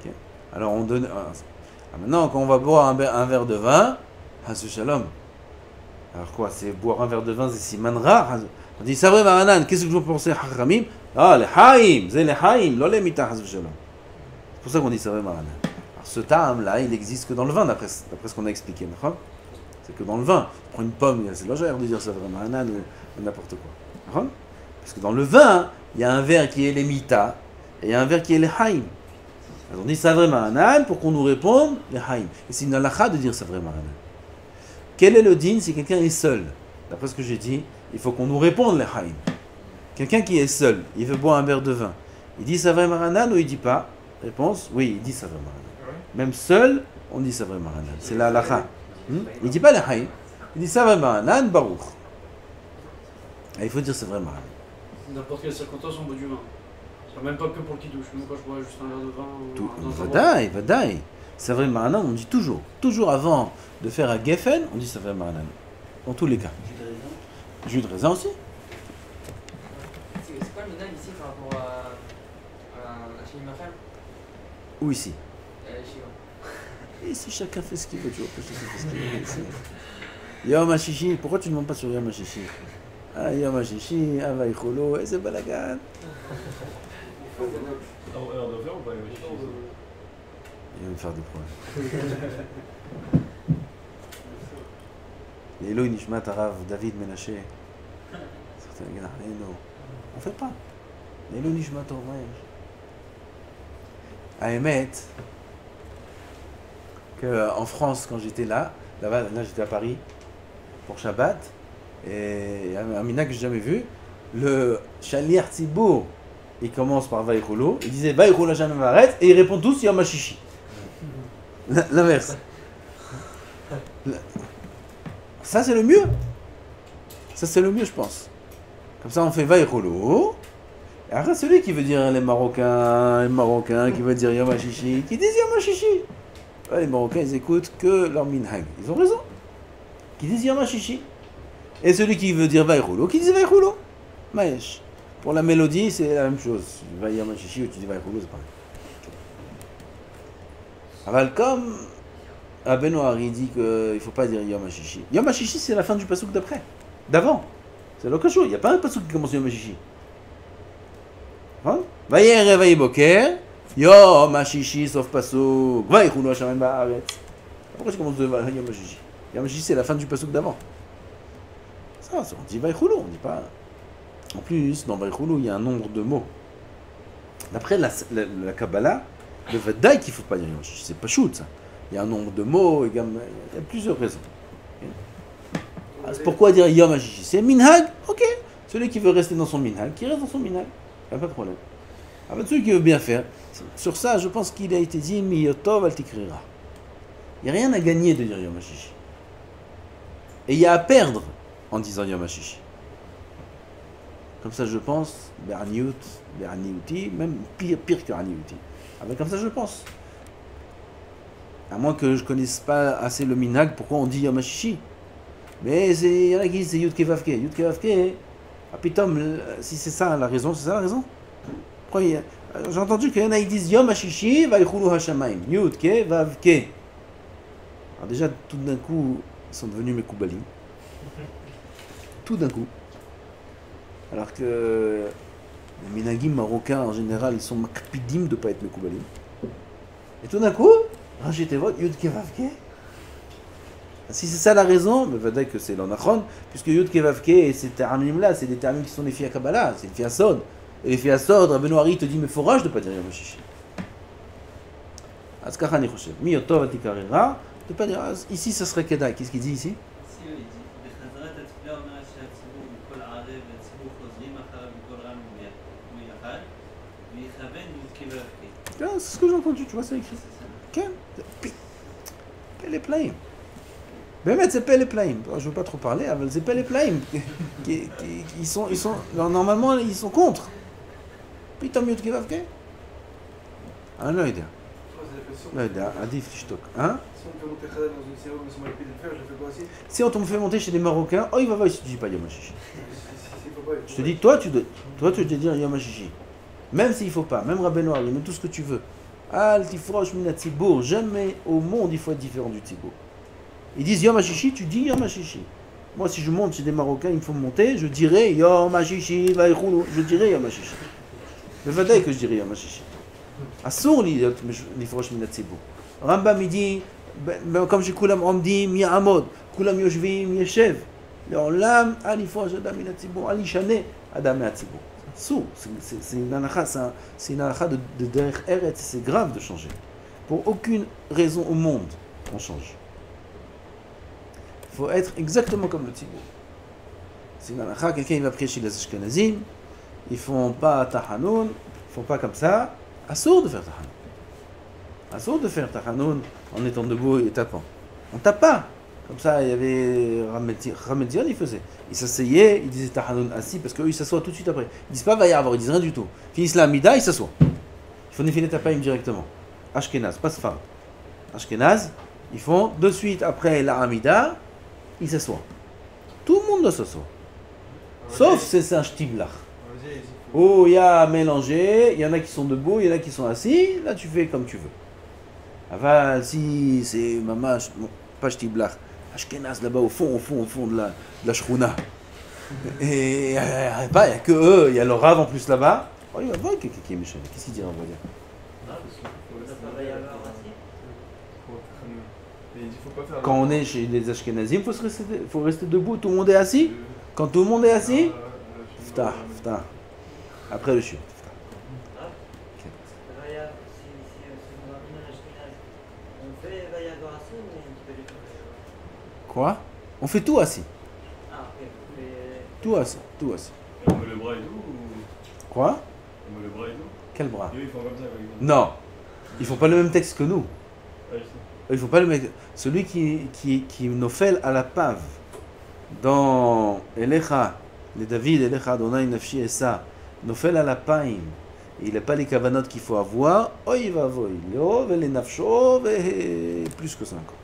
Okay. Alors on donne. Maintenant, quand on va boire un verre de vin, Hasu Shalom. Alors quoi, c'est boire un verre de vin, c'est siman rare. On dit Savré Maranan, qu'est-ce que je dois penser Hachamim? Ah, les Haïm, c'est les Haïm, l'olé mita Hasu Shalom. C'est pour ça qu'on dit Savré Maranan. Alors ce ta'am là, il n'existe que dans le vin, d'après ce qu'on a expliqué. C'est que dans le vin, tu prends une pomme, c'est légère de dire Savré Maranan ou n'importe quoi. Parce que dans le vin, il y a un verre qui est les mita et il y a un verre qui est les Haïm. Alors on dit Savré Maranan pour qu'on nous réponde les Haïm. Et c'est une halakha de dire Savré Maranan. Quel est le din si quelqu'un est seul? D'après ce que j'ai dit, il faut qu'on nous réponde les Haïm. Quelqu'un qui est seul, il veut boire un verre de vin. Il dit Savré Maranan ou il dit pas? Réponse, oui, il dit Savré Maranan. Même seul, on dit Savré Maranan. C'est la halakha. Il dit pas les Haïm. Il dit Savré Maranan, Baruch. Et il faut dire Savré Maranan. N'importe quelle circonstance, on boit du vin. C'est même pas que pour le kidouche. Même quand je bois juste un verre de vin. Vadaï. Savré Maranan, on dit toujours avant de faire un Geffen, on dit Savré Maranan. Dans tous les cas. Jus de raisin aussi. C'est quoi le minag ici par rapport à Hashem Machem? Ou ici? Shiva. Ici, chacun fait ce qu'il veut, tu vois. Chacun fait ce qu'il veut. Yom HaShishi, pourquoi tu ne demandes pas sur Yom HaShishi? Ah, Yom HaShishi, Havaï Cholo, et c'est balagan. On doit faire ou pas les machines? Il va me faire des problèmes. L'élo Nishmat Arav, David Menaché. On fait pas. L'élo Nishmat Arav. À Emet, qu'en France, quand j'étais là j'étais à Paris pour Shabbat, et un minag que j'ai jamais vu, le Shaliach Tzibour, il commence par Vaïcholo, il disait Vaïcholo Hashem Maret, et ils répondent tous Yom HaShishi. L'inverse. Ça c'est le mieux. Ça c'est le mieux, je pense. Comme ça on fait Vaïcholo. Et après celui qui veut dire les Marocains qui veut dire Yom HaShishi, qui disent Yom HaShishi. Les Marocains ils écoutent que leur minhag. Ils ont raison. Qui disent Yom HaShishi. Et celui qui veut dire Vaïcholo, qui dit Vaïcholo. Maïch. Pour la mélodie, c'est la même chose. Tu vas Yom HaShishi ou tu dis Vaïchoulou, c'est pareil. Aval, comme Rabbeinu Hari dit qu'il ne faut pas dire Yom HaShishi. Yom HaShishi, c'est la fin du passouk d'après. D'avant. C'est l'occasion. Il n'y a pas un passouk qui commence Yom HaShishi. Vaïere Vaïboker, Yom HaShishi, sauf passouk. Vaïchoulou Hashamayim Ba'aretz. Pourquoi tu commences de Yom HaShishi? Yom HaShishi, c'est la fin du passouk d'avant. Ça, on dit Vaïchoulou, on ne dit pas. En plus, dans Vaïchoulou, il y a un nombre de mots. D'après la Kabbalah, le Vadaï qu'il ne faut pas dire Yom HaShishi, c'est pas shoot ça. Il y a un nombre de mots, il y a plusieurs raisons. Alors, c'est pourquoi dire Yom HaShishi? C'est Minhag, ok. Celui qui veut rester dans son Minhag, qui reste dans son Minhag. Il n'y a pas de problème. Avec celui qui veut bien faire, sur ça, je pense qu'il a été dit Miyotov al Tikrira. Il n'y a rien à gagner de dire Yom HaShishi. Et il y a à perdre en disant Yom HaShishi. Comme ça, je pense, Berniouti, même pire que Berniouti. Avec comme ça, je pense. À moins que je ne connaisse pas assez le minhag, pourquoi on dit Yom HaShishi. Mais il y en a qui disent c'est Yud Kevavke. Yud Kevavke, ah, pitom, si c'est ça la raison, c'est ça la raison. J'ai entendu qu'il y en a qui disent Yom HaShishi, Vaïchoulou Hashamayim. Yud Kevavke. Alors déjà, tout d'un coup, ils sont devenus Mekoubalim. Tout d'un coup. Alors que les minhagim marocains en général, ils sont makpidim de ne pas être Mekoubalim. Et tout d'un coup, Rachetevot, Yud Kevavke. Si c'est ça la raison, mais va dire que c'est l'anachon, puisque Yud Kevavke et ces termes-là, c'est des termes qui sont les filles à Kabbalah, c'est les filles à Sod. Et les filles à Sod, Rabbeinu Hari te dit, mais forage de ne pas dire Yom HaShishi. Azkacha ni choshev. Mi yotov atikarira, de ne pas dire, ici ça serait Kedai. Qu'est-ce qu'il dit ici? C'est ce que j'ai entendu, tu vois, c'est écrit. Pele Plaim. Bémet, c'est Pele Plaim. Je ne veux pas trop parler, mais c'est Pele Plaim. Ils sont, normalement, ils sont contre. Pitam Yud Kevavke. Ah, non, idée. Non, idée, Adif Tishtok. Hein? Si on te fait monter chez les Marocains, oh, il va voir ici, tu dis pas Yom HaShishi. Je te dis, toi, tu dois dire Yom HaShishi. Même s'il ne faut pas, même Rabbeinu Hari, même tout ce que tu veux. Al tifrosh min hatzibour, jamais au monde il faut être différent du tzibour. Ils disent Yom HaShishi, tu dis Yom HaShishi. Moi si je monte chez des Marocains, il me faut me monter, je dirais Yom HaShishi, Vaïchoulou, je dirais Yom HaShishi. Le vadaï que je dirais Yom HaShishi. Assour l'ifrosh min hatzibour. Rambam il dit, comme j'ai Koulam Omdi, Mi Amod, Koulam Yoshvi, Mi Yeshev. L'Olam, Al ifrosh Adam min hatzibour, Al Ishane, Adam min hatzibour. C'est une halakha de derrière Eretz, c'est grave de changer. Pour aucune raison au monde, on change. Il faut être exactement comme le Tzibour. C'est une halakha, quelqu'un il va prier chez les Ashkenazim, ils font pas Tahanoun, ils font pas comme ça. Assour de faire Tahanoun. Assour de faire Tahanoun en étant debout et tapant. On tape pas. Comme ça, il y avait Ramedian, il faisait. Il s'asseyait, il disait Tahanoun assis, parce qu'eux, ils s'assoient tout de suite après. Ils disent pas va y avoir, ils disent rien du tout. Finissent la Amida, ils s'assoient. Il faut défiler Tapaïm directement. Ashkenaz, pas Sfard. Ashkenaz, ils font de suite après la Amida, ils s'assoient. Tout le monde doit s'asseoir. Sauf c'est un shtiblach. Oh, il y a à mélanger, il y en a qui sont debout, il y en a qui sont assis, là tu fais comme tu veux. Aval, si c'est mamash, pas shtiblach. Ashkenaz là-bas au fond de la shrouna. Et il n'y a que eux, il y a le rave en plus là-bas. Oh, il va voir quelqu'un qui est méchant. Qu'est-ce qu'il dit, on va dire? Quand on est chez les Ashkenazim, il faut rester debout. Tout le monde est assis. Quand tout le monde est assis, ftah. Après le chute. Quoi? On fait tout assis. Tout assis. On met le bras et tout ou... Quoi? On met le bras et tout? Quel bras? Ils font comme ça, par exemple. Non. Ils font pas le même texte que nous. Ouais, je sais. Il faut pas le mettre. Celui qui nofel à la pave dans Elecha, les David, Elecha, Adonai, Nafshi et ça, nofel à la paim, et il n'a pas les kavanotes qu'il faut avoir, il va avoir, les nafsho, et plus que ça encore.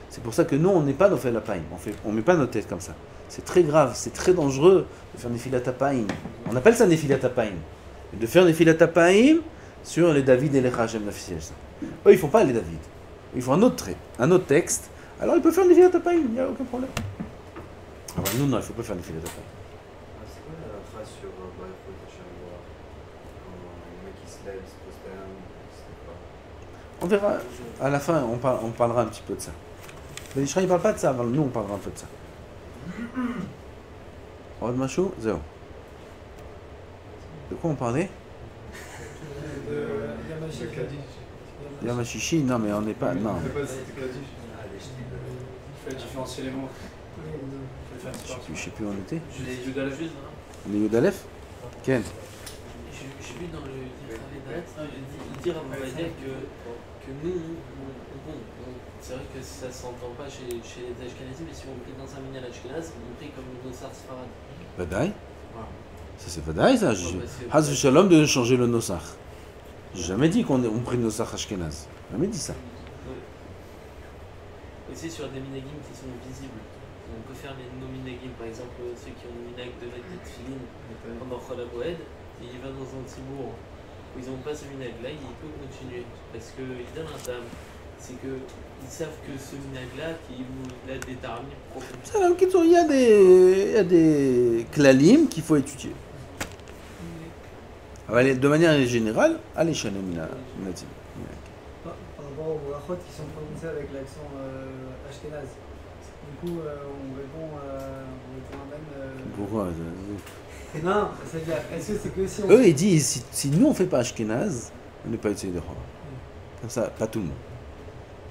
C'est pour ça que nous, on n'est pas nofel à paim, on met pas nos têtes comme ça. C'est très grave, c'est très dangereux de faire Nefilat Apa'im. On appelle ça Nefilat Apa'im. De faire Nefilat Apa'im sur les David et les Hachem Nafsi. Eux, ils ne font pas les David. Ils font un autre texte. Alors, ils peuvent faire Nefilat Apa'im, il n'y a aucun problème. Ah bah, nous, non, il ne faut pas faire Nefilat Apa'im. C'est quoi la phrase sur Baruch Hashem Noir? Quand le mec il se lève, il se prosterne, c'est pas. On verra, à la fin, on parlera un petit peu de ça. Mais il ne parle pas de ça, nous, on parlera un peu de ça. עוד משהו? זהו. De quoi on parlait? Yom HaShishi, non mais on n'est pas... Non. Il faut différencier les mots. Je sais plus où on était. Les Yud Aleph. Les Yud Aleph? Ken? J'ai vu dans le dire à Mohamed que nous, c'est vrai que ça s'entend pas chez les Ashkenazim, mais si on prie dans un minyan Ashkenaz, on prie comme le Nosar Sfarad. Vadaï? Ça c'est Vadaï ça? Haz Shalom de changer le Nosar. J'ai jamais dit qu'on prie le Nosar Ashkenaz. J'ai jamais dit ça. Aussi sur des minagim qui sont visibles. On peut faire les no-minagim, par exemple ceux qui ont le minag de mettre des tefilines pendant Chol HaMoed, et il va dans un tibour où ils n'ont pas ce minag-là, il peut continuer. Parce qu'il donne un dame. C'est qu'ils savent que ce minag-là, qui l'a déterminé profondément. Il y a des klalim qu'il faut étudier. De manière générale, allez chez les minagim. Par rapport aux brachot qui sont prononcés avec l'accent ashkénaze. Du coup, on répond Amen. Pourquoi? Non, c'est-à-dire, est-ce que c'est que si on... Eux, ils disent, si nous on fait pas ashkénaze, on n'est pas utilisé de Chora. Comme ça, pas tout le monde.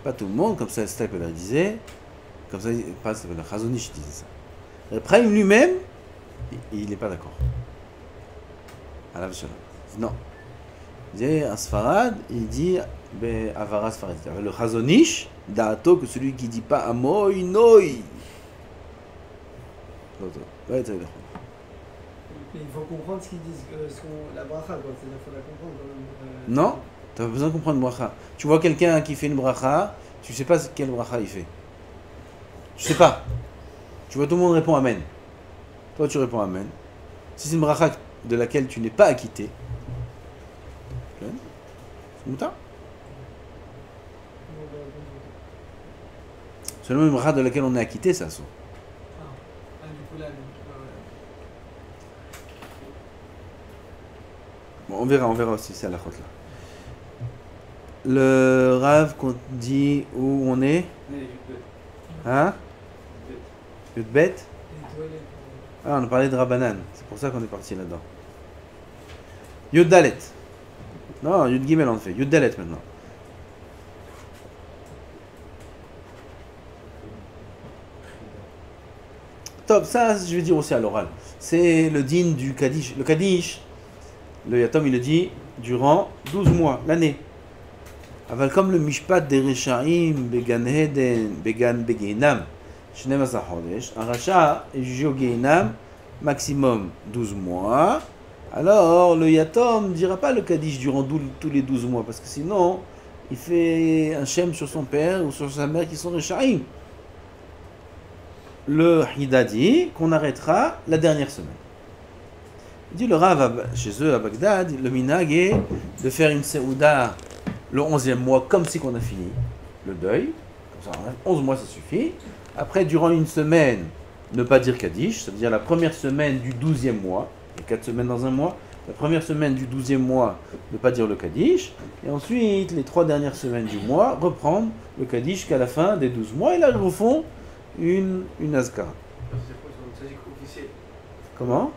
Pas tout le monde, comme ça Steph elle disait, comme ça, pas Steph elle, Chazonish disait ça. Après lui-même, il n'est pas d'accord. Non. Il dit un Sfarad, il dit Avara Sfarad. Le Chazonish, d'Ato, que celui qui dit pas Amoy, Noi. Ouais, c'est d'accord. Il faut comprendre ce qu'ils disent, la bracha, quoi. C'est-à-dire qu'il faut la comprendre quand même. Non, tu n'as pas besoin de comprendre bracha. Tu vois quelqu'un qui fait une bracha, tu sais pas quelle bracha il fait. Tu sais pas. Tu vois tout le monde répond Amen. Toi tu réponds Amen. Si c'est une bracha de laquelle tu n'es pas acquitté, c'est mouta. Seulement une bracha de laquelle on est acquitté, ça sort. Bon, on verra aussi, c'est à la chôte là. Le Rav qu'on dit où on est? Hein? Yudbet? Ah, on a parlé de Rabbanan, c'est pour ça qu'on est parti là-dedans. Yuddalet. Non, Yud Gimel on fait. Yuddalet maintenant. Top, ça je vais dire aussi à l'oral. C'est le din du Kaddish. Le Kaddish, le Yatom il le dit durant 12 mois, l'année. Aval comme le Mishpat des Rechaim, Began Heden, Began Beginam, Shnem Asa Chodesh, un rachat est jugé au Gehinam maximum 12 mois. Alors le Yatom ne dira pas le Kaddish durant tous les 12 mois, parce que sinon il fait un shem sur son père ou sur sa mère qui sont Rechaim. Le Hida dit qu'on arrêtera la dernière semaine. Il dit le Rav chez eux à Bagdad, le minag est de faire une Seouda le 11e mois comme si qu'on a fini le deuil. Comme ça, 11 mois ça suffit. Après, durant une semaine, ne pas dire Kaddish, ça veut dire la première semaine du 12e mois, il y a 4 semaines dans un mois, la première semaine du 12e mois, ne pas dire le Kaddish, et ensuite, les 3 dernières semaines du mois, reprendre le Kaddish jusqu'à la fin des 12 mois, et là, au fond, une Azkara. C'est un tzaddik officiel. Comment?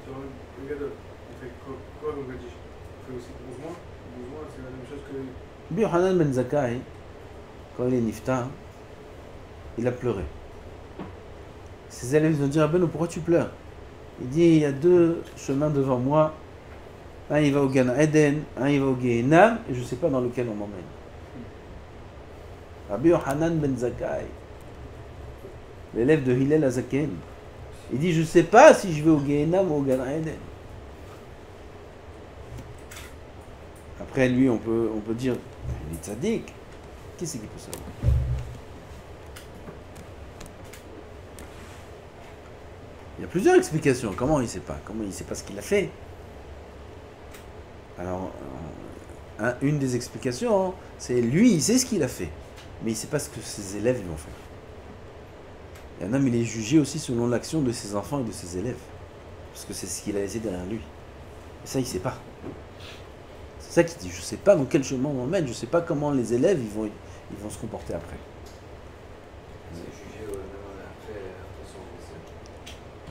Sur le gadol, il fait quoi comme Kaddish? Il fait aussi 12 mois. 12 mois, c'est la même chose que... Rabbi Yochanan ben Zakkai, quand il est nifta, il a pleuré. Ses élèves ont dit ah ben pourquoi tu pleures? Il dit il y a 2 chemins devant moi. Un il va au Gan Eden, un il va au Gehinam, et je ne sais pas dans lequel on m'emmène. Rabbi Yochanan ben Zakkai, l'élève de Hillel Azaken, il dit je ne sais pas si je vais au Gehinam ou au Gan Eden. Après lui on peut dire il est tzaddik. Qui c'est qui peut savoir? Il y a plusieurs explications. Comment il sait pas? Comment il sait pas ce qu'il a fait? Alors, une des explications, c'est lui, il sait ce qu'il a fait, mais il ne sait pas ce que ses élèves vont faire. Et un homme, il est jugé aussi selon l'action de ses enfants et de ses élèves, parce que c'est ce qu'il a laissé derrière lui. Et ça, il ne sait pas. C'est ça qu'il dit, je ne sais pas dans quel chemin on m'emmène, je ne sais pas comment les élèves ils vont se comporter après. C'est jugé après son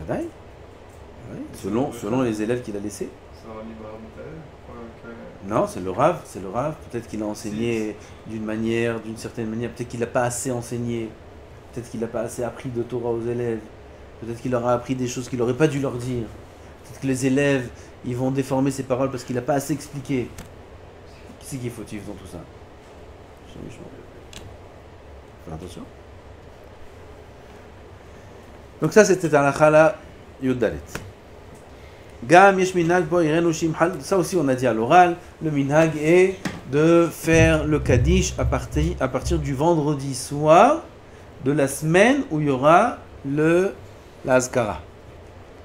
Badaï. Oui. Selon les élèves qu'il a laissés. C'est un libre arbitraire. Non, c'est le Rav. Peut-être qu'il a enseigné d'une certaine manière. Peut-être qu'il n'a pas assez enseigné. Peut-être qu'il n'a pas assez appris de Torah aux élèves. Peut-être qu'il leur a appris des choses qu'il n'aurait pas dû leur dire. Peut-être que les élèves, ils vont déformer ses paroles parce qu'il n'a pas assez expliqué. Qui c'est qui est fautif dans tout ça? Fais attention. Donc ça, c'était un Achala Yuddalet. Gam yesh minhag bo irenu shimhal. Ça aussi on a dit à l'oral. Le minhag est de faire le kaddish à partir du vendredi soir de la semaine où il y aura la Azkara.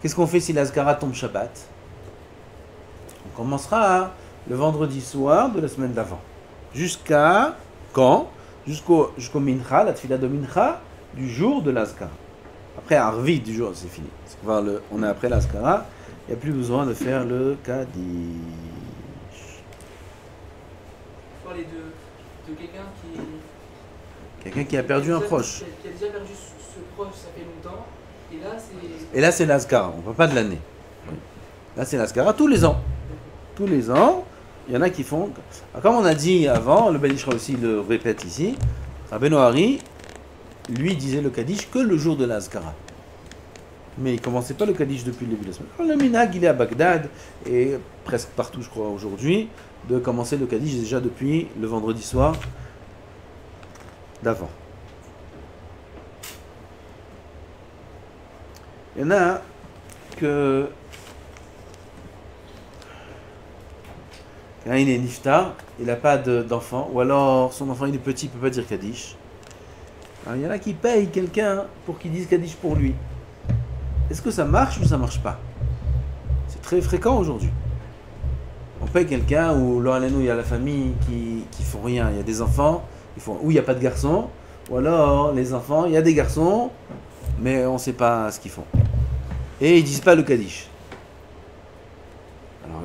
Qu'est-ce qu'on fait si la Azkara tombe Shabbat? On commencera le vendredi soir de la semaine d'avant. Jusqu'à quand? Jusqu'au mincha, la tfila de mincha du jour de l'Azkara. Après Arvi du jour, c'est fini. On est après l'Azkara. Il n'y a plus besoin de faire le Kaddish. Je parlais de quelqu'un qui a perdu un proche. Qui a déjà perdu ce proche, ça fait longtemps. Et là, c'est l'Azkara. On ne parle pas de l'année. Là, c'est l'Azkara tous les ans. Tous les ans, il y en a qui font. Comme on a dit avant, le Ben Ishra aussi le répète ici. Rabbeinu Hari, lui, disait le Kaddish que le jour de l'Azkara. Mais il ne commençait pas le Kaddish depuis le début de la semaine. Alors, le minhag, il est à Bagdad, et presque partout, je crois, aujourd'hui, de commencer le Kaddish déjà depuis le vendredi soir d'avant. Il y en a que quand il est niftar, il n'a pas d'enfant, ou alors son enfant il est petit, il ne peut pas dire Kaddish. Alors, il y en a qui payent quelqu'un pour qu'il dise Kaddish pour lui. Est-ce que ça marche ou ça marche pas? C'est très fréquent aujourd'hui. On paye quelqu'un où il y a la famille qui font rien. Il y a des enfants, où il n'y a pas de garçons, ou alors les enfants, il y a des garçons, mais on ne sait pas ce qu'ils font. Et ils ne disent pas le Kaddish. Alors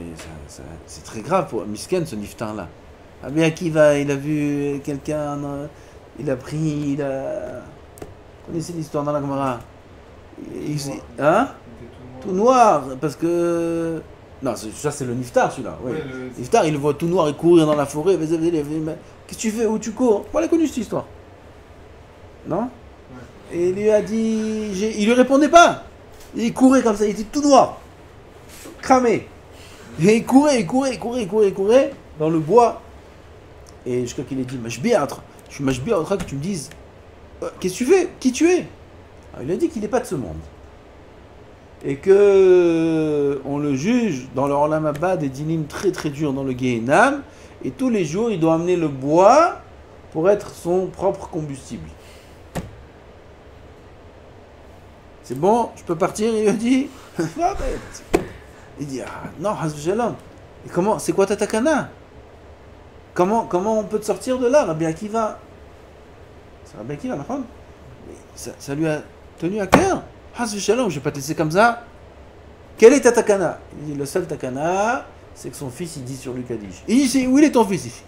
c'est très grave pour Misken, ce niftar-là. Ah bien Akiva, il a vu quelqu'un, il a pris, Vous connaissez l'histoire dans la Gemara? Hein? Tout noir, parce que... Non, ça c'est le niftar celui-là. Oui. Le niftar, il le voit tout noir et courir dans la forêt. Qu'est-ce que tu fais? Où tu cours? On l'a connu cette histoire. Non? Ouais. Et il lui a dit... Il lui répondait pas. Il courait comme ça, il était tout noir. Cramé. Et il courait dans le bois. Et jusqu'à qu'il ait dit, Mashbiatre, je suis Mashbiatre, que tu me dises, qu'est-ce que tu fais? Qui tu es? Alors, il a dit qu'il n'est pas de ce monde. Et que on le juge dans le Olam Haba des dynimes très très durs dans le Gehenam. Et tous les jours, il doit amener le bois pour être son propre combustible. C'est bon, je peux partir? Il a dit. Il dit, non, Hazv Shalom. Et comment, c'est quoi ta takana? Comment on peut te sortir de là, Rabbi Akiva? C'est Rabbi Akiva, la femme? Ça lui a tenu à cœur. Hazv Shalom, je ne vais pas te laisser comme ça. Quelle est ta takana? Il dit, le seul takana, c'est que son fils, il dit sur lui Kaddish. Il dit, où il est ton fils?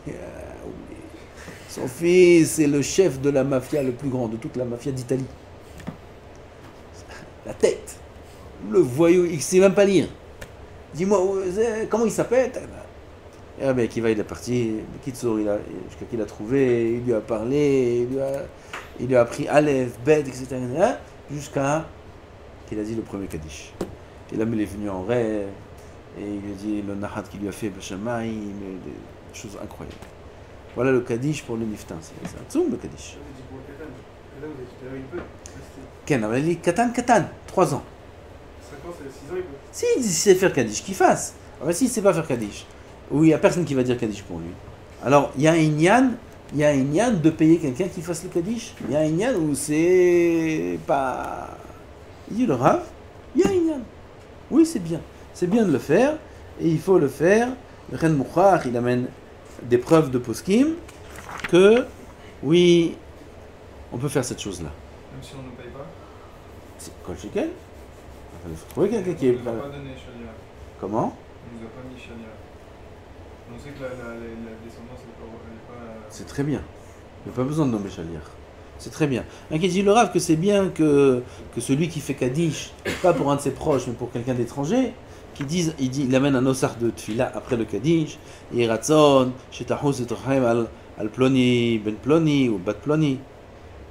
Son fils, c'est le chef de la mafia le plus grand, de toute la mafia d'Italie. La tête. Le voyou, il ne sait même pas lire. Dis-moi, comment il s'appelle? Et bien, Akiva, il est parti. Kitsour, jusqu'à qu'il a trouvé, il lui a parlé, il lui a appris Aleph, Bet, etc. Jusqu'à qu'il a dit le premier Kaddish. Et l'homme, il est venu en rêve, et il lui a dit le Nahat qu'il lui a fait, Bashamaï, des choses incroyables. Voilà le Kaddish pour le Niftar. C'est un tzoum, le Kaddish. Ken, on a dit Katan, 3 ans. 5 ans, c'est 6 ans, il peut. S'il sait faire Kaddish, qu'il fasse. Alors, s'il ne sait pas faire Kaddish, ou il n'y a personne qui va dire Kaddish pour lui. Alors, il y a un inyan de payer quelqu'un qui fasse le Kaddish. Il y a un inyan où c'est pas... Il dit le Rav, Il y a Inyan. Oui, c'est bien. C'est bien de le faire, et il faut le faire. Le Chen Mouchar, il amène des preuves de poskim que, oui, on peut faire cette chose-là. Même si on ne paye pas. C'est Kol Shekel. Il faut trouver quelqu'un qui est. On ne nous a pas donné Shalia. Comment? On ne nous a pas mis Shalia. On sait que la descendance n'est pas. C'est très bien. Il n'y a pas besoin de nommer Shaliach. C'est très bien. Un qui dit le Rav que c'est bien que celui qui fait Kaddish, pas pour un de ses proches, mais pour quelqu'un d'étranger, il amène un osar de tfila après le Kaddish, et Ratzon, Shetahus et Trochem al Ploni, Ben Ploni ou Bat Ploni,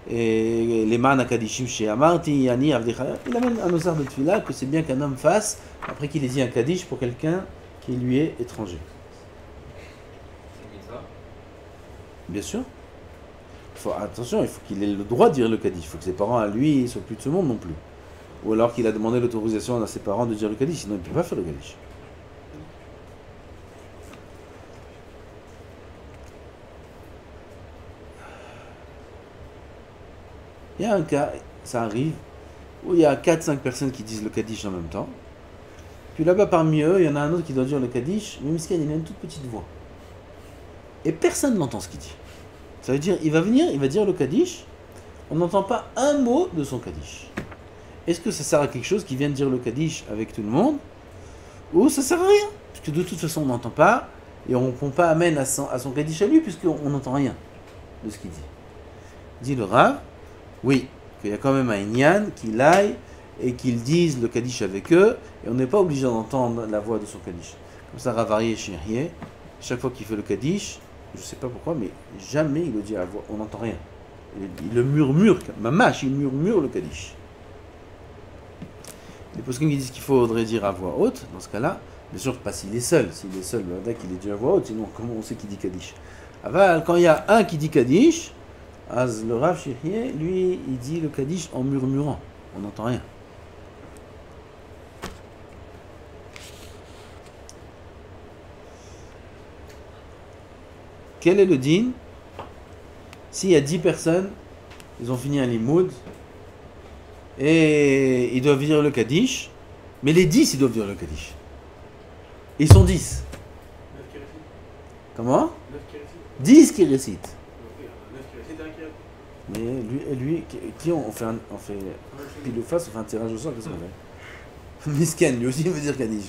et les man à Kaddishim chez Amarti, Yani, Avdecha. Il amène un osar de tfila que c'est bien qu'un homme fasse après qu'il ait dit un Kaddish pour quelqu'un qui lui est étranger. Bien sûr. Attention, il faut qu'il ait le droit de dire le Kaddish. Il faut que ses parents, à lui, ne soient plus de ce monde non plus. Ou alors qu'il a demandé l'autorisation à ses parents de dire le Kaddish, sinon il ne peut pas faire le Kaddish. Il y a un cas, ça arrive, où il y a 4-5 personnes qui disent le Kaddish en même temps. Puis là-bas, parmi eux, il y en a un autre qui doit dire le Kaddish, mais Miskin, il a une toute petite voix. Et personne n'entend ce qu'il dit. Ça veut dire, il va venir, il va dire le Kaddish, on n'entend pas un mot de son Kaddish. Est-ce que ça sert à quelque chose qu'il vienne dire le Kaddish avec tout le monde, ou ça sert à rien? Parce que de toute façon, on n'entend pas, et on ne répond pas Amen à son Kaddish à lui, puisqu'on n'entend rien de ce qu'il dit. Dit le Rav, oui, qu'il y a quand même un Inyan, qu'il aille, et qu'il dise le Kaddish avec eux, et on n'est pas obligé d'entendre la voix de son Kaddish. Comme ça, Rav Aryeh Shirieh, chaque fois qu'il fait le Kaddish, je ne sais pas pourquoi, mais jamais il le dit à la voix, on n'entend rien. Il le murmure, mamash, il murmure le Kaddish. Les poskim qui disent qu'il faudrait dire à voix haute, dans ce cas-là, bien sûr pas s'il est seul. S'il est seul, ben, qu'il est dit à voix haute, sinon comment on sait qu'il dit Kaddish? Aval, quand il y a un qui dit Kaddish, le Rav Shirieh, lui, il dit le Kaddish en murmurant, on n'entend rien. Quel est le din s'il y a 10 personnes, ils ont fini un limoud, et ils doivent dire le Kaddish, mais les 10 ils doivent dire le Kaddish. Ils sont 10. 9 qui récitent. Comment? 9 qui récitent. 10 qui récitent. Ok, 9 qui récitent, un qui répond. Mais lui qui on fait pile ou face, on fait un tirage au sort, qu'est-ce qu'on fait? Misken, lui aussi il veut dire Kaddish.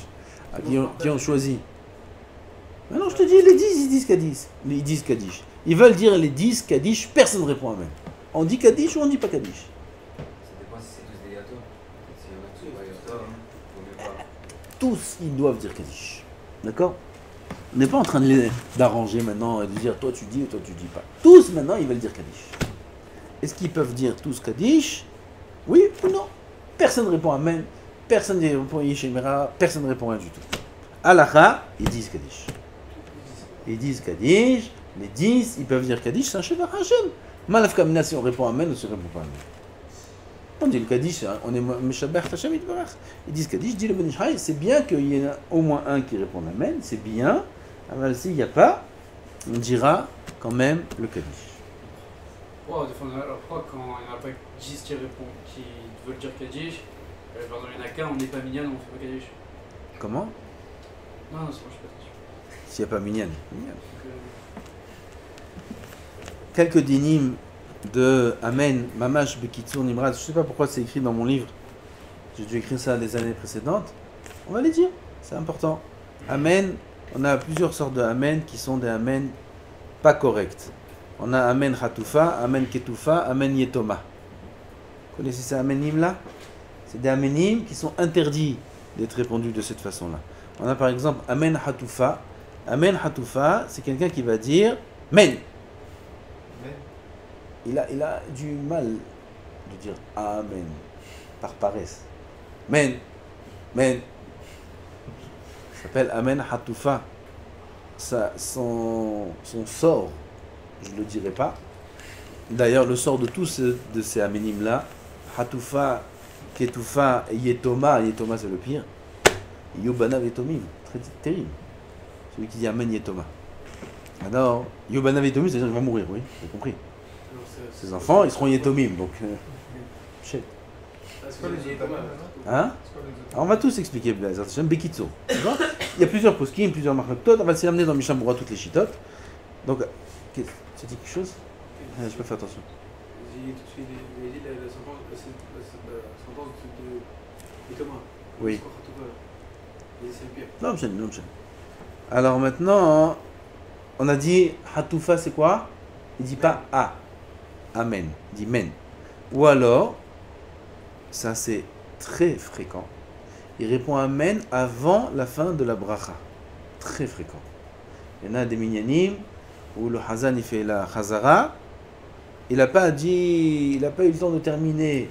Ah, qui ont choisi? Mais non, je te dis, les 10, ils disent Kaddish. Ils disent Kaddish. Ils veulent dire les 10 Kaddish, personne ne répond Amen. On dit Kaddish ou on dit pas Kaddish? Ça dépend si c'est tous des gâteaux. S'il y en a qui sont pas gâteaux, vaut mieux pas. Tous, ils doivent dire Kaddish. D'accord? On n'est pas en train d'arranger maintenant et de dire toi tu dis et toi tu dis pas. Tous maintenant, ils veulent dire Kaddish. Est-ce qu'ils peuvent dire tous Kaddish? Oui ou non? Personne ne répond Amen. Personne ne répond Yeshemera. Personne ne répond rien du tout. Halakha, ils disent Kaddish. Ils disent Kaddish, les 10, ils peuvent dire Kaddish, c'est un Sheva Hashem. Malaf Kamina, si on répond Amen ou si on répond pas Amen. On dit le Kaddish, on est Meshabach Hashem Yitbarach. Ils disent Kaddish, dit le Ben Ish Chai, c'est bien qu'il y ait au moins un qui répond Amen, c'est bien. Alors s'il n'y a pas, on dira quand même le Kaddish. Alors pourquoi quand il n'y en a pas 10 qui répondent, qui veulent dire Kaddish, pardon, il n'y en a qu'un, on n'est pas mignon, on ne fait pas Kaddish? Comment? Non, c'est bon, je sais pas. S'il n'y a pas Minyan. Quelques dynimes de Amen, Mamash, Bekitsur, Nimrad. Je ne sais pas pourquoi c'est écrit dans mon livre. J'ai dû écrire ça les années précédentes. On va les dire, c'est important. Amen, on a plusieurs sortes de Amen qui sont des Amen pas corrects. On a Amen Hatoufa, Amen Ketoufa, Amen Yetoma. Vous connaissez ces Amenim là? C'est des Amenim qui sont interdits d'être répondus de cette façon-là. On a par exemple Amen Hatoufa. Amen Hatoufa, c'est quelqu'un qui va dire Men. Il a du mal de dire Amen par paresse. Men. Ça s'appelle Amen Hatoufa. Son sort, je ne le dirai pas. D'ailleurs, le sort de tous de ces Amenim-là, Hatoufa, Ketoufa, Yetoma c'est le pire. Yobana Vetomim, très terrible. Celui qui dit Amen Yetoma. Alors, Yobana Vetomim, c'est-à-dire qu'il va mourir, oui, j'ai compris. Ses enfants, ils seront Yetomim, donc. C'est quoi les autres domaines, Hein? C'est quoi les autres Alors, on va tous expliquer Bezat Hashem Bekitso. D'accord? Il y a plusieurs poskim, plusieurs marlotot. On va essayer d'amener dans Mishnah Berurah toutes les chitotes. Donc, tu as dit quelque chose? Je peux faire attention. J'ai tout de suite dit la sentence de Thomas. Oui. C'est le pire. Non, non, alors maintenant, on a dit Hatoufa, c'est quoi? Il dit pas A. Amen. Il dit Men. Ou alors, ça c'est très fréquent, il répond Amen avant la fin de la bracha. Très fréquent. Il y en a des minyanim où le Hazan il fait la Chazara, il n'a pas dit, il n'a pas eu le temps de terminer.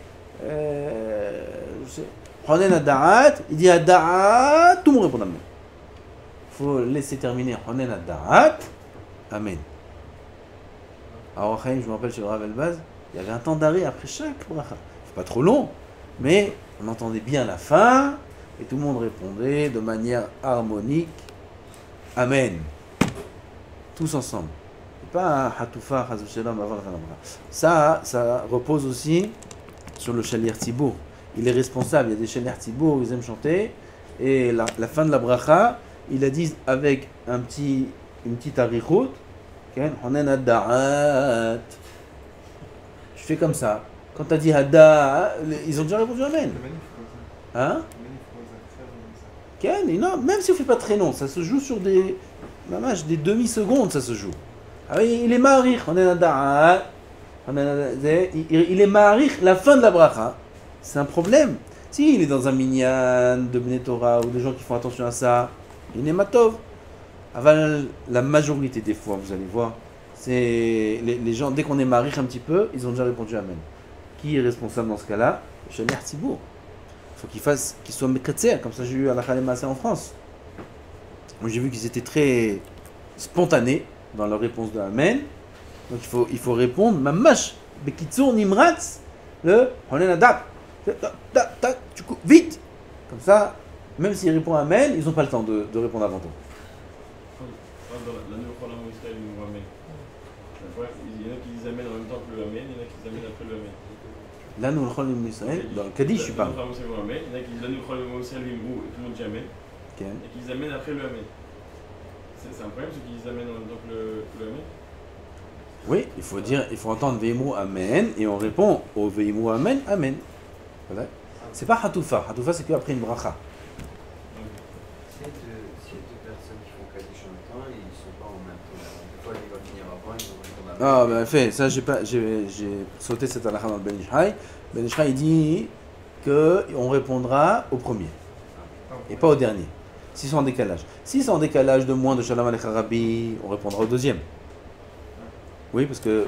Honen Ada'at, il dit Ada'at, tout le monde répond Amen. Il faut laisser terminer Honen Ada'at, Amen. Alors, je me rappelle chez le Rav Elbaz, il y avait un temps d'arrêt après chaque bracha. C'est pas trop long, mais on entendait bien la fin et tout le monde répondait de manière harmonique Amen. Tous ensemble. C'est pas un Hatoufa, Chazou Shalom avant la fin de la bracha. Ça repose aussi sur le Shaliach Tzibour. Il est responsable, il y a des Shaliach Tzibour, ils aiment chanter, et la fin de la bracha, ils la disent avec une petite arichut. Honen Ada'at. Je fais comme ça. Quand tu as dit Hada, ils ont déjà répondu Amen. Hein? Non, même si on ne fait pas très long, ça se joue sur des demi-secondes, ça se joue. Ah oui, il est ma'arich, Honen Ada'at. Il est ma'arich la fin de la bracha. C'est un problème. Si il est dans un minyan de Bnei Torah ou des gens qui font attention à ça, il est matov. La majorité des fois, vous allez voir, c'est les gens, dès qu'on est marich un petit peu, ils ont déjà répondu Amen. Qui est responsable dans ce cas-là? Le Shaliach Tzibour. Il faut qu'il soit mekatzer, comme ça j'ai eu à la Khalemassé en France. Moi j'ai vu qu'ils étaient très spontanés dans leur réponse de Amen. Donc il faut répondre, mamash, bekitsour nimratz, le honen adab. Vite! Comme ça, même s'ils répondent Amen, ils n'ont pas le temps de répondre avant toi. La nouvelle fois, il nous ramène. Il y en a qui les amènent en même temps que le Amen, il y en a qui les amènent après le Amen. Là, nous, dans le Kaddish, je suis pas. Il y en a qui les amènent et tout le monde dit Amen. Et qui les amènent après le Amen. C'est un problème, ceux qui les amènent en même temps que le Amen. Oui, il faut entendre Veimou Amen et on répond au Veimou Amen, Amen. Voilà. C'est pas Hatoufa. Hatoufa, c'est qu'après une bracha. S'il y a deux personnes qui font Kaddish en même temps, ils ne sont pas en même temps. Des fois, il va finir avant, ils vont répondre avant. Ah, ben fait, ça, j'ai sauté cette halakha dans le Ben Ishraï. Ben Ishraï, il dit qu'on répondra au premier et pas au dernier. S'ils sont en décalage. S'ils sont en décalage de moins de Shalom Alecha Rabbi, on répondra au deuxième. Oui, parce que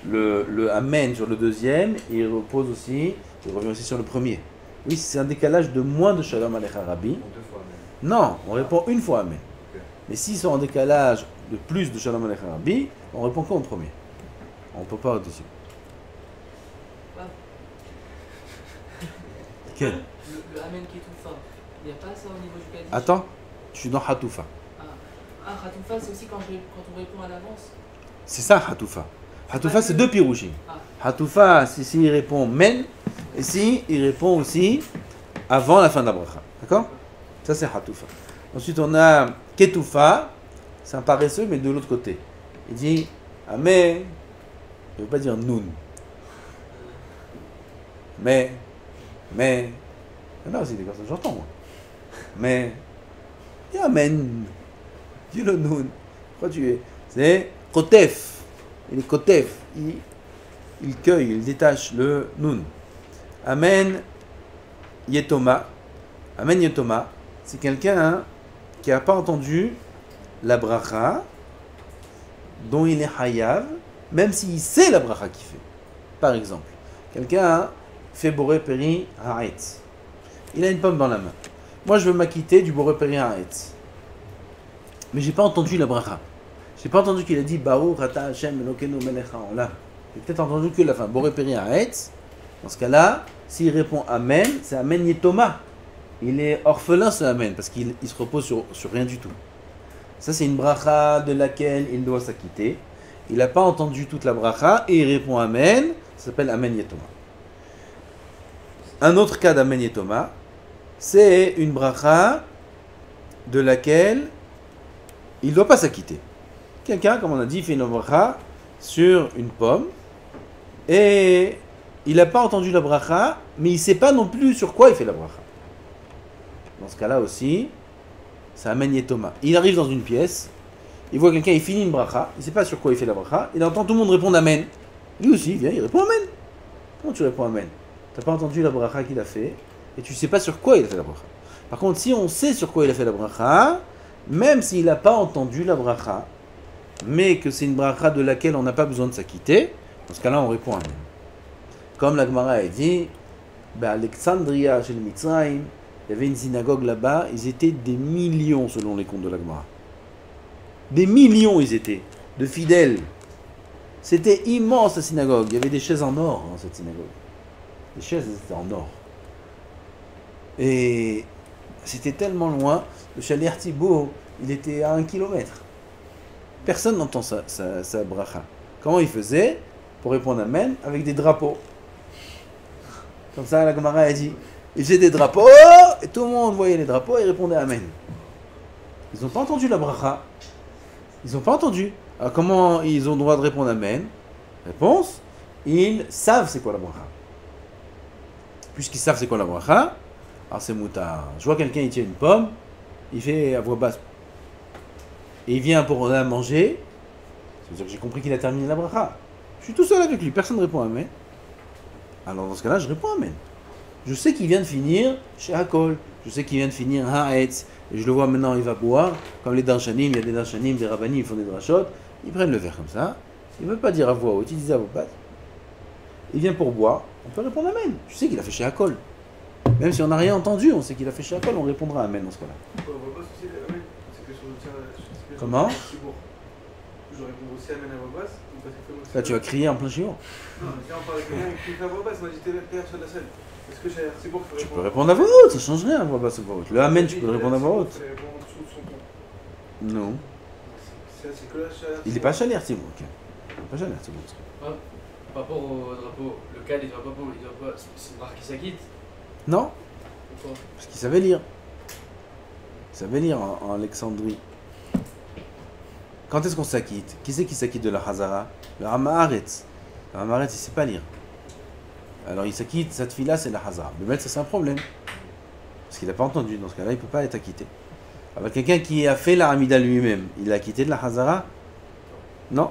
le Amen sur le deuxième, il revient aussi sur le premier. Oui, si c'est un décalage de moins de Shalom Alecha Rabbi. Deux fois Amen. Non, on répond une fois Amen. Okay. Mais s'ils sont en décalage de plus de Shalom Alecha Rabbi, on répond qu'au premier. On ne peut pas au deuxième. Quel? Le Amen qui est tout fin. Il n'y a pas ça au niveau du Kaddish? Attends, je suis dans Hatoufa. Hatoufa, c'est aussi quand on répond à l'avance? C'est ça, Hatoufa. Hatoufa, c'est deux pirouchim. Hatoufa, c'est s'il répond men, et s'il répond aussi avant la fin de la bracha. D'accord? Ça, c'est Hatoufa. Ensuite, on a Ketoufa, c'est un paresseux, mais de l'autre côté. Il dit Amen, il ne veut pas dire Nun. Mais, là aussi, des personnes, j'entends moi. Mais, dis Amen, dis le Nun. Pourquoi tu es? C'est Kotef. Il est Kotef. Il cueille, il détache le Nun. Amen Yetoma. Amen Yetoma, c'est quelqu'un qui n'a pas entendu la bracha dont il est hayav, même s'il sait la bracha qu'il fait. Par exemple, quelqu'un fait boré peri ha'etz. Il a une pomme dans la main. Moi, je veux m'acquitter du boré peri ha'etz. Mais j'ai pas entendu la bracha. J'ai pas entendu qu'il a dit Baruch ata Hashem Elokeinu melech haolam. J'ai peut-être entendu que la fin. Boré peri ha'etz. Dans ce cas-là, s'il répond Amen, c'est Amen Yetoma. Il est orphelin ce Amen, parce qu'il se repose sur rien du tout. Ça, c'est une bracha de laquelle il doit s'acquitter. Il n'a pas entendu toute la bracha et il répond Amen. Ça s'appelle Amen Yetoma. Un autre cas d'Amen Yetoma, c'est une bracha de laquelle il ne doit pas s'acquitter. Quelqu'un, comme on a dit, fait une bracha sur une pomme et il n'a pas entendu la bracha, mais il ne sait pas non plus sur quoi il fait la bracha. Dans ce cas-là aussi, c'est Amen Yetoma. Il arrive dans une pièce, il voit quelqu'un, il finit une bracha, il ne sait pas sur quoi il fait la bracha, il entend tout le monde répondre Amen. Lui aussi, il vient, il répond Amen. Comment tu réponds Amen? Tu n'as pas entendu la bracha qu'il a fait et tu ne sais pas sur quoi il a fait la bracha. Par contre, si on sait sur quoi il a fait la bracha, même s'il n'a pas entendu la bracha, mais que c'est une bracha de laquelle on n'a pas besoin de s'acquitter, dans ce cas-là, on répond Amen. Comme la Gemara a dit, à Alexandria, chez le Mitzrayim, il y avait une synagogue là-bas, ils étaient des millions selon les comptes de la Gemara. Des millions ils étaient, de fidèles. C'était immense la synagogue, il y avait des chaises en or dans cette synagogue. Les chaises étaient en or. Et c'était tellement loin, le Shaliach Thibaut, il était à 1 kilomètre. Personne n'entend sa bracha. Comment il faisait pour répondre Amen? Avec des drapeaux. Comme ça, la Gemara a dit, il faisait des drapeaux, et tout le monde voyait les drapeaux et répondait Amen. Ils n'ont pas entendu la bracha. Ils n'ont pas entendu. Alors comment ils ont le droit de répondre Amen? Réponse, ils savent c'est quoi la bracha. Puisqu'ils savent c'est quoi la bracha, alors c'est moutard. Je vois quelqu'un, il tient une pomme, il fait à voix basse. Et il vient pour la manger, c'est-à-dire que j'ai compris qu'il a terminé la bracha. Je suis tout seul avec lui, personne ne répond Amen. Alors dans ce cas-là, je réponds Amen. Je sais qu'il vient de finir chez Hakol, je sais qu'il vient de finir Ha'etz, et je le vois maintenant, il va boire, comme les darshanim, il y a des darshanim, des rabbanim, ils font des drachot, ils prennent le verre comme ça, ils ne veulent pas dire à voix haute, ils disent à voix basse. Il vient pour boire, on peut répondre Amen. Je sais qu'il a fait chez Hakol. Même si on n'a rien entendu, on sait qu'il a fait chez Hakol, on répondra Amen dans ce cas-là. Comment? Je réponds aussi Amen à voix basse. Là, tu vas crier en plein chiot. Non, mais si on parle de quelqu'un qui crie à voix basse, on a dit t'es Père sur la scène. Est-ce que j'ai c'est bon que tu peux répondre à voix haute, ça change rien à voix basse ou à voix haute. Le Amen, tu peux le répondre à voix haute. Non. Il n'est pas chaleur, c'est bon. Il n'est pas chaleur, c'est bon. Par rapport au drapeau, le cadre, il ne doit pas. C'est une barre qui s'acquitte? Non. Pourquoi? Parce qu'il savait lire. Il savait lire en Alexandrie. Quand est-ce qu'on s'acquitte? Qui c'est qui s'acquitte de la Hazara? Le Hamaharetz. Le Hamaharetz, il ne sait pas lire. Alors il s'acquitte, cette fille-là, c'est la Hazara. Le maître, ça c'est un problème. Parce qu'il n'a pas entendu. Dans ce cas-là, il ne peut pas être acquitté. Alors quelqu'un qui a fait la Hamida lui-même, il a acquitté de la Hazara? Non.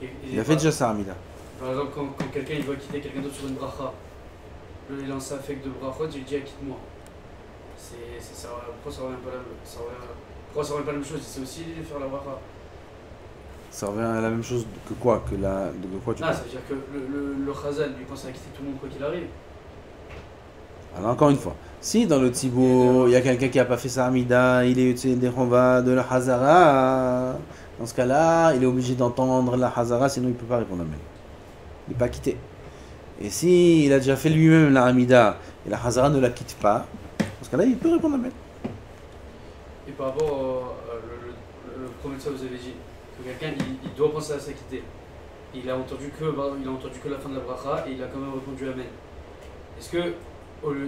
Il a fait déjà sa Hamida. Par exemple, quand quelqu'un il doit quitter quelqu'un d'autre sur une bracha, il lance un affect de brachot, il dit quitte-moi. Pourquoi ça revient pas la même chose? C'est aussi faire la bracha. Ça revient à la même chose que quoi? De quoi tu parles? Ça veut dire que le Chazal, lui, pense à quitter tout le monde quoi qu'il arrive. Alors encore une fois, si dans le Tzibour, il y a quelqu'un qui n'a pas fait sa Hamida, il est utilisé des Chova de la Hazara, dans ce cas-là, il est obligé d'entendre la Hazara, sinon il ne peut pas répondre Amen. Il n'est pas quitté. Et si il a déjà fait lui-même la Hamida, et la Hazara ne la quitte pas, dans ce cas-là, il peut répondre Amen. Et par rapport le premier de ça, vous avez dit que quelqu'un il doit penser à s'acquitter. Il a entendu que la fin de la bracha et il a quand même répondu Amen. Est-ce que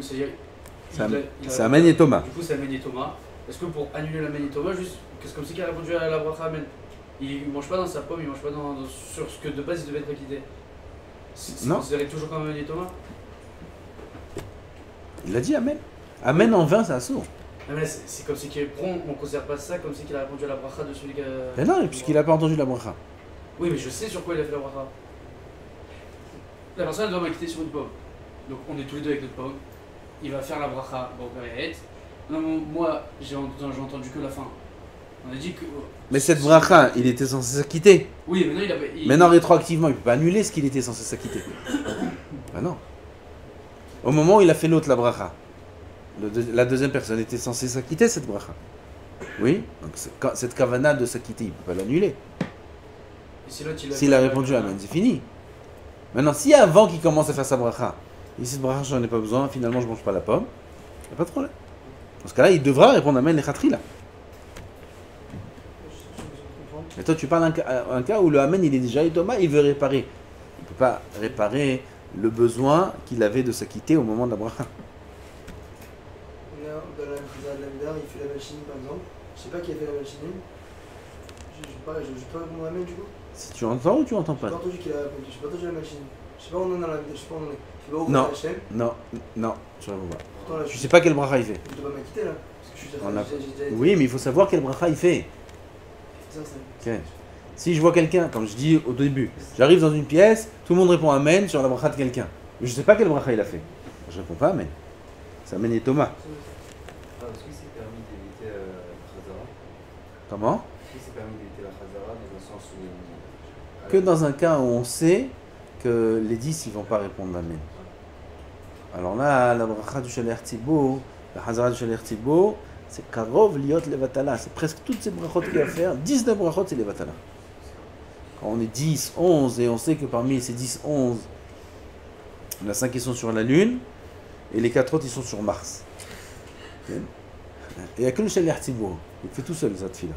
c'est Amen et Thomas. Du coup, c'est Amen et Thomas. Est-ce que pour annuler l'Amen et Thomas, juste, c'est comme si il a répondu à la bracha Amen? Il ne mange pas dans sa pomme, il ne mange pas sur ce que de base il devait être acquitté. C'est considéré toujours comme Amen et Thomas? Il a dit Amen. Amen en vain, c'est un sourd. C'est comme si on ne considère pas ça comme si il a répondu à la bracha de celui qui a. Mais non, puisqu'il n'a pas entendu la bracha. Oui, mais je sais sur quoi il a fait la bracha. La personne elle doit m'acquitter sur une pomme. Donc on est tous les deux avec notre pomme. Il va faire la bracha, bon, non, moi j'ai entendu que la fin. On a dit que. Mais cette bracha, il était censé s'acquitter. Oui, mais non, Maintenant, rétroactivement, il ne peut pas annuler ce qu'il était censé s'acquitter. Ben non. Au moment où il a fait l'autre, la bracha, la deuxième personne était censée s'acquitter cette bracha. Oui, donc cette kavana de s'acquitter, il ne peut pas l'annuler. S'il a répondu Amen, c'est fini. Maintenant, si avant qu'il commence à faire sa bracha, il dit cette bracha, j'en ai pas besoin, finalement, je ne mange pas la pomme, il n'y a pas de problème. Dans ce cas-là, il devra répondre Amen les khatri là. Mais toi, tu parles d'un cas où le Amen, il est déjà Thomas, il veut réparer. Il ne peut pas réparer le besoin qu'il avait de s'acquitter au moment de la bracha. Dans la Chazara de l'Amida, il fait la machine par exemple. Je sais pas qui a fait la machine. Je peux répondre à la main du coup. Si tu entends ou tu entends pas? J'ai pas entendu qu'il a répondu, j'ai pas entendu la machine. Je sais pas où on en est dans la Amida, je sais pas où on en est. Tu vas Non. ouvrir la chaîne. Non, tu réponds pas. Pourtant, là, Tu sais pas quel bracha il fait. Je dois pas m'acquitter là. Parce que je suis On a- j'ai déjà été. Oui, mais il faut savoir quel bracha il fait. Ça, c'est- Ok. Si je vois quelqu'un, comme je dis au début, j'arrive dans une pièce, tout le monde répond Amen sur la bracha de quelqu'un. Mais je sais pas quel bracha il a fait. Je réponds pas Amen. C'est Amen et Thomas. Est-ce que c'est permis d'éviter la Khazara? Comment? Est-ce que c'est permis d'éviter la Khazara dans le sens où. Que dans un cas où on sait que les 10 ils vont pas répondre Amen. Alors là, la bracha du Shaler Tzibo, la Khazara du Shaler Tzibo, c'est Karov Liot Levatala. C'est presque toutes ces brachot qu'il y a à faire. 19 brachot, c'est Levatala. Quand on est 10, 11, et on sait que parmi ces 10, 11, il y en a 5 qui sont sur la Lune, et les 4 autres, ils sont sur Mars. Et il n'y a que le Shaler Tzibo. Il fait tout seul, cette fille-là.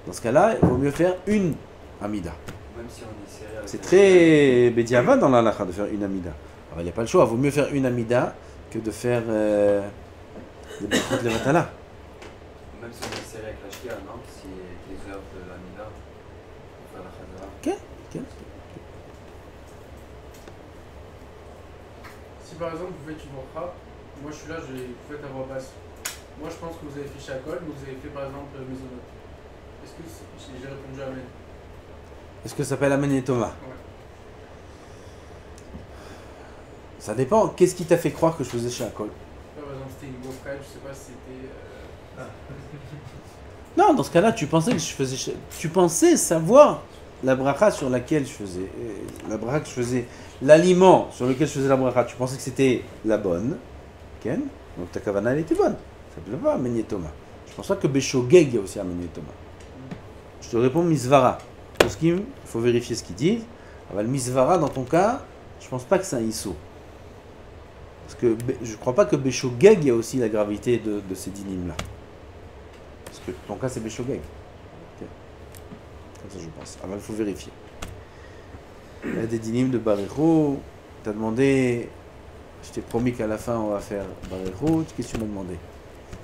Dans ce cas-là, il vaut mieux faire une Amida. Même si on est serré avec C'est très bédiava dans la halakha de faire une Amida. Alors il n'y a pas le choix, il vaut mieux faire une Amida que de faire des brachot Levatala. Même si on est serré avec la Shkia, non? Si les heures de l'Amida, pour faire la Khazara. Si par exemple vous faites une bracha, moi je suis là, vous faites à voix basse. Moi je pense que vous avez fait Shakol, mais vous avez fait par exemple Maisonot. Est-ce que j'ai répondu Amen? Est-ce que ça s'appelle Amen et Thomas? Ouais. Ça dépend. Qu'est-ce qui t'a fait croire que je faisais Shakol? Par exemple c'était une gaufrette, je sais pas si c'était. Non, dans ce cas-là, tu pensais que je faisais. Tu pensais savoir la bracha sur laquelle je faisais. La bracha que je faisais. L'aliment sur lequel je faisais la bracha. Tu pensais que c'était la bonne. Ken. Donc ta kavana, elle était bonne. Ça ne s'appelle pas Amen et Thomas. Je pense pas que Béchogeg, il y a aussi Amen et Thomas. Je te réponds Misvara. Pour ce qui, il faut vérifier ce qu'ils disent. Alors, le Misvara, dans ton cas, je pense pas que c'est un ISO. Parce que je crois pas que Béchogeg, il y a aussi la gravité de ces dynimes-là. Parce que ton cas, c'est Béchogeg. Okay. Comme ça, je pense. Alors, il faut vérifier. Il y a des dynimes de Barécho. Tu as demandé. Je t'ai promis qu'à la fin, on va faire Barécho. Qu'est-ce que tu m'as demandé?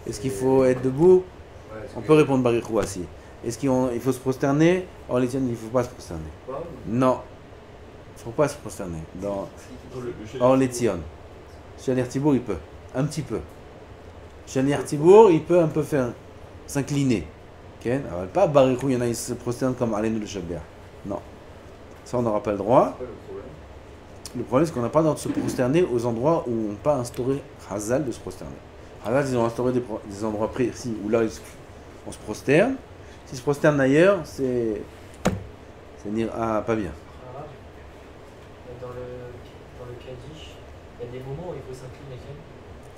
Est-ce qu'il faut être debout? On peut répondre Barécho assis. Est-ce qu'il faut se prosterner? Or, les tiennes, il ne faut pas se prosterner. Non. Il ne faut pas se prosterner. Or, les tiennes. Shaler Tibour, il peut. Un petit peu. Shaler Tibour, il peut un peu faire s'incliner. Okay? Alors, pas Baréchou, il y en a qui se prosternent comme Alain le Shabbat. Non. Ça, on n'aura pas le droit. Le problème, c'est qu'on n'a pas le droit de se prosterner aux endroits où on n'a pas instauré Hazal de se prosterner. Hazal, ils ont instauré des endroits précis où là, on se prosterne. S'ils se prosternent ailleurs, c'est dire pas bien. Dans le Kaddish, il y a des moments où il faut s'incliner.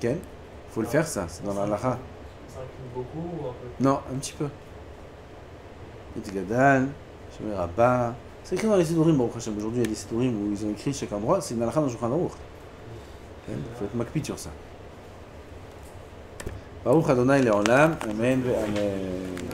Ken, il faut le faire ça, c'est dans la halakha. On s'incline beaucoup ou un peu? Non, un petit peu. Itgadal, Shemer Abba. C'est écrit dans les Sidourim, bon, aujourd'hui il y a des Sidourim où ils ont écrit chaque endroit, c'est une halakha dans Shulchan Aruch. Il faut être makpid sur ça. Baruch Adonai Le'olam, Amen ve Amen.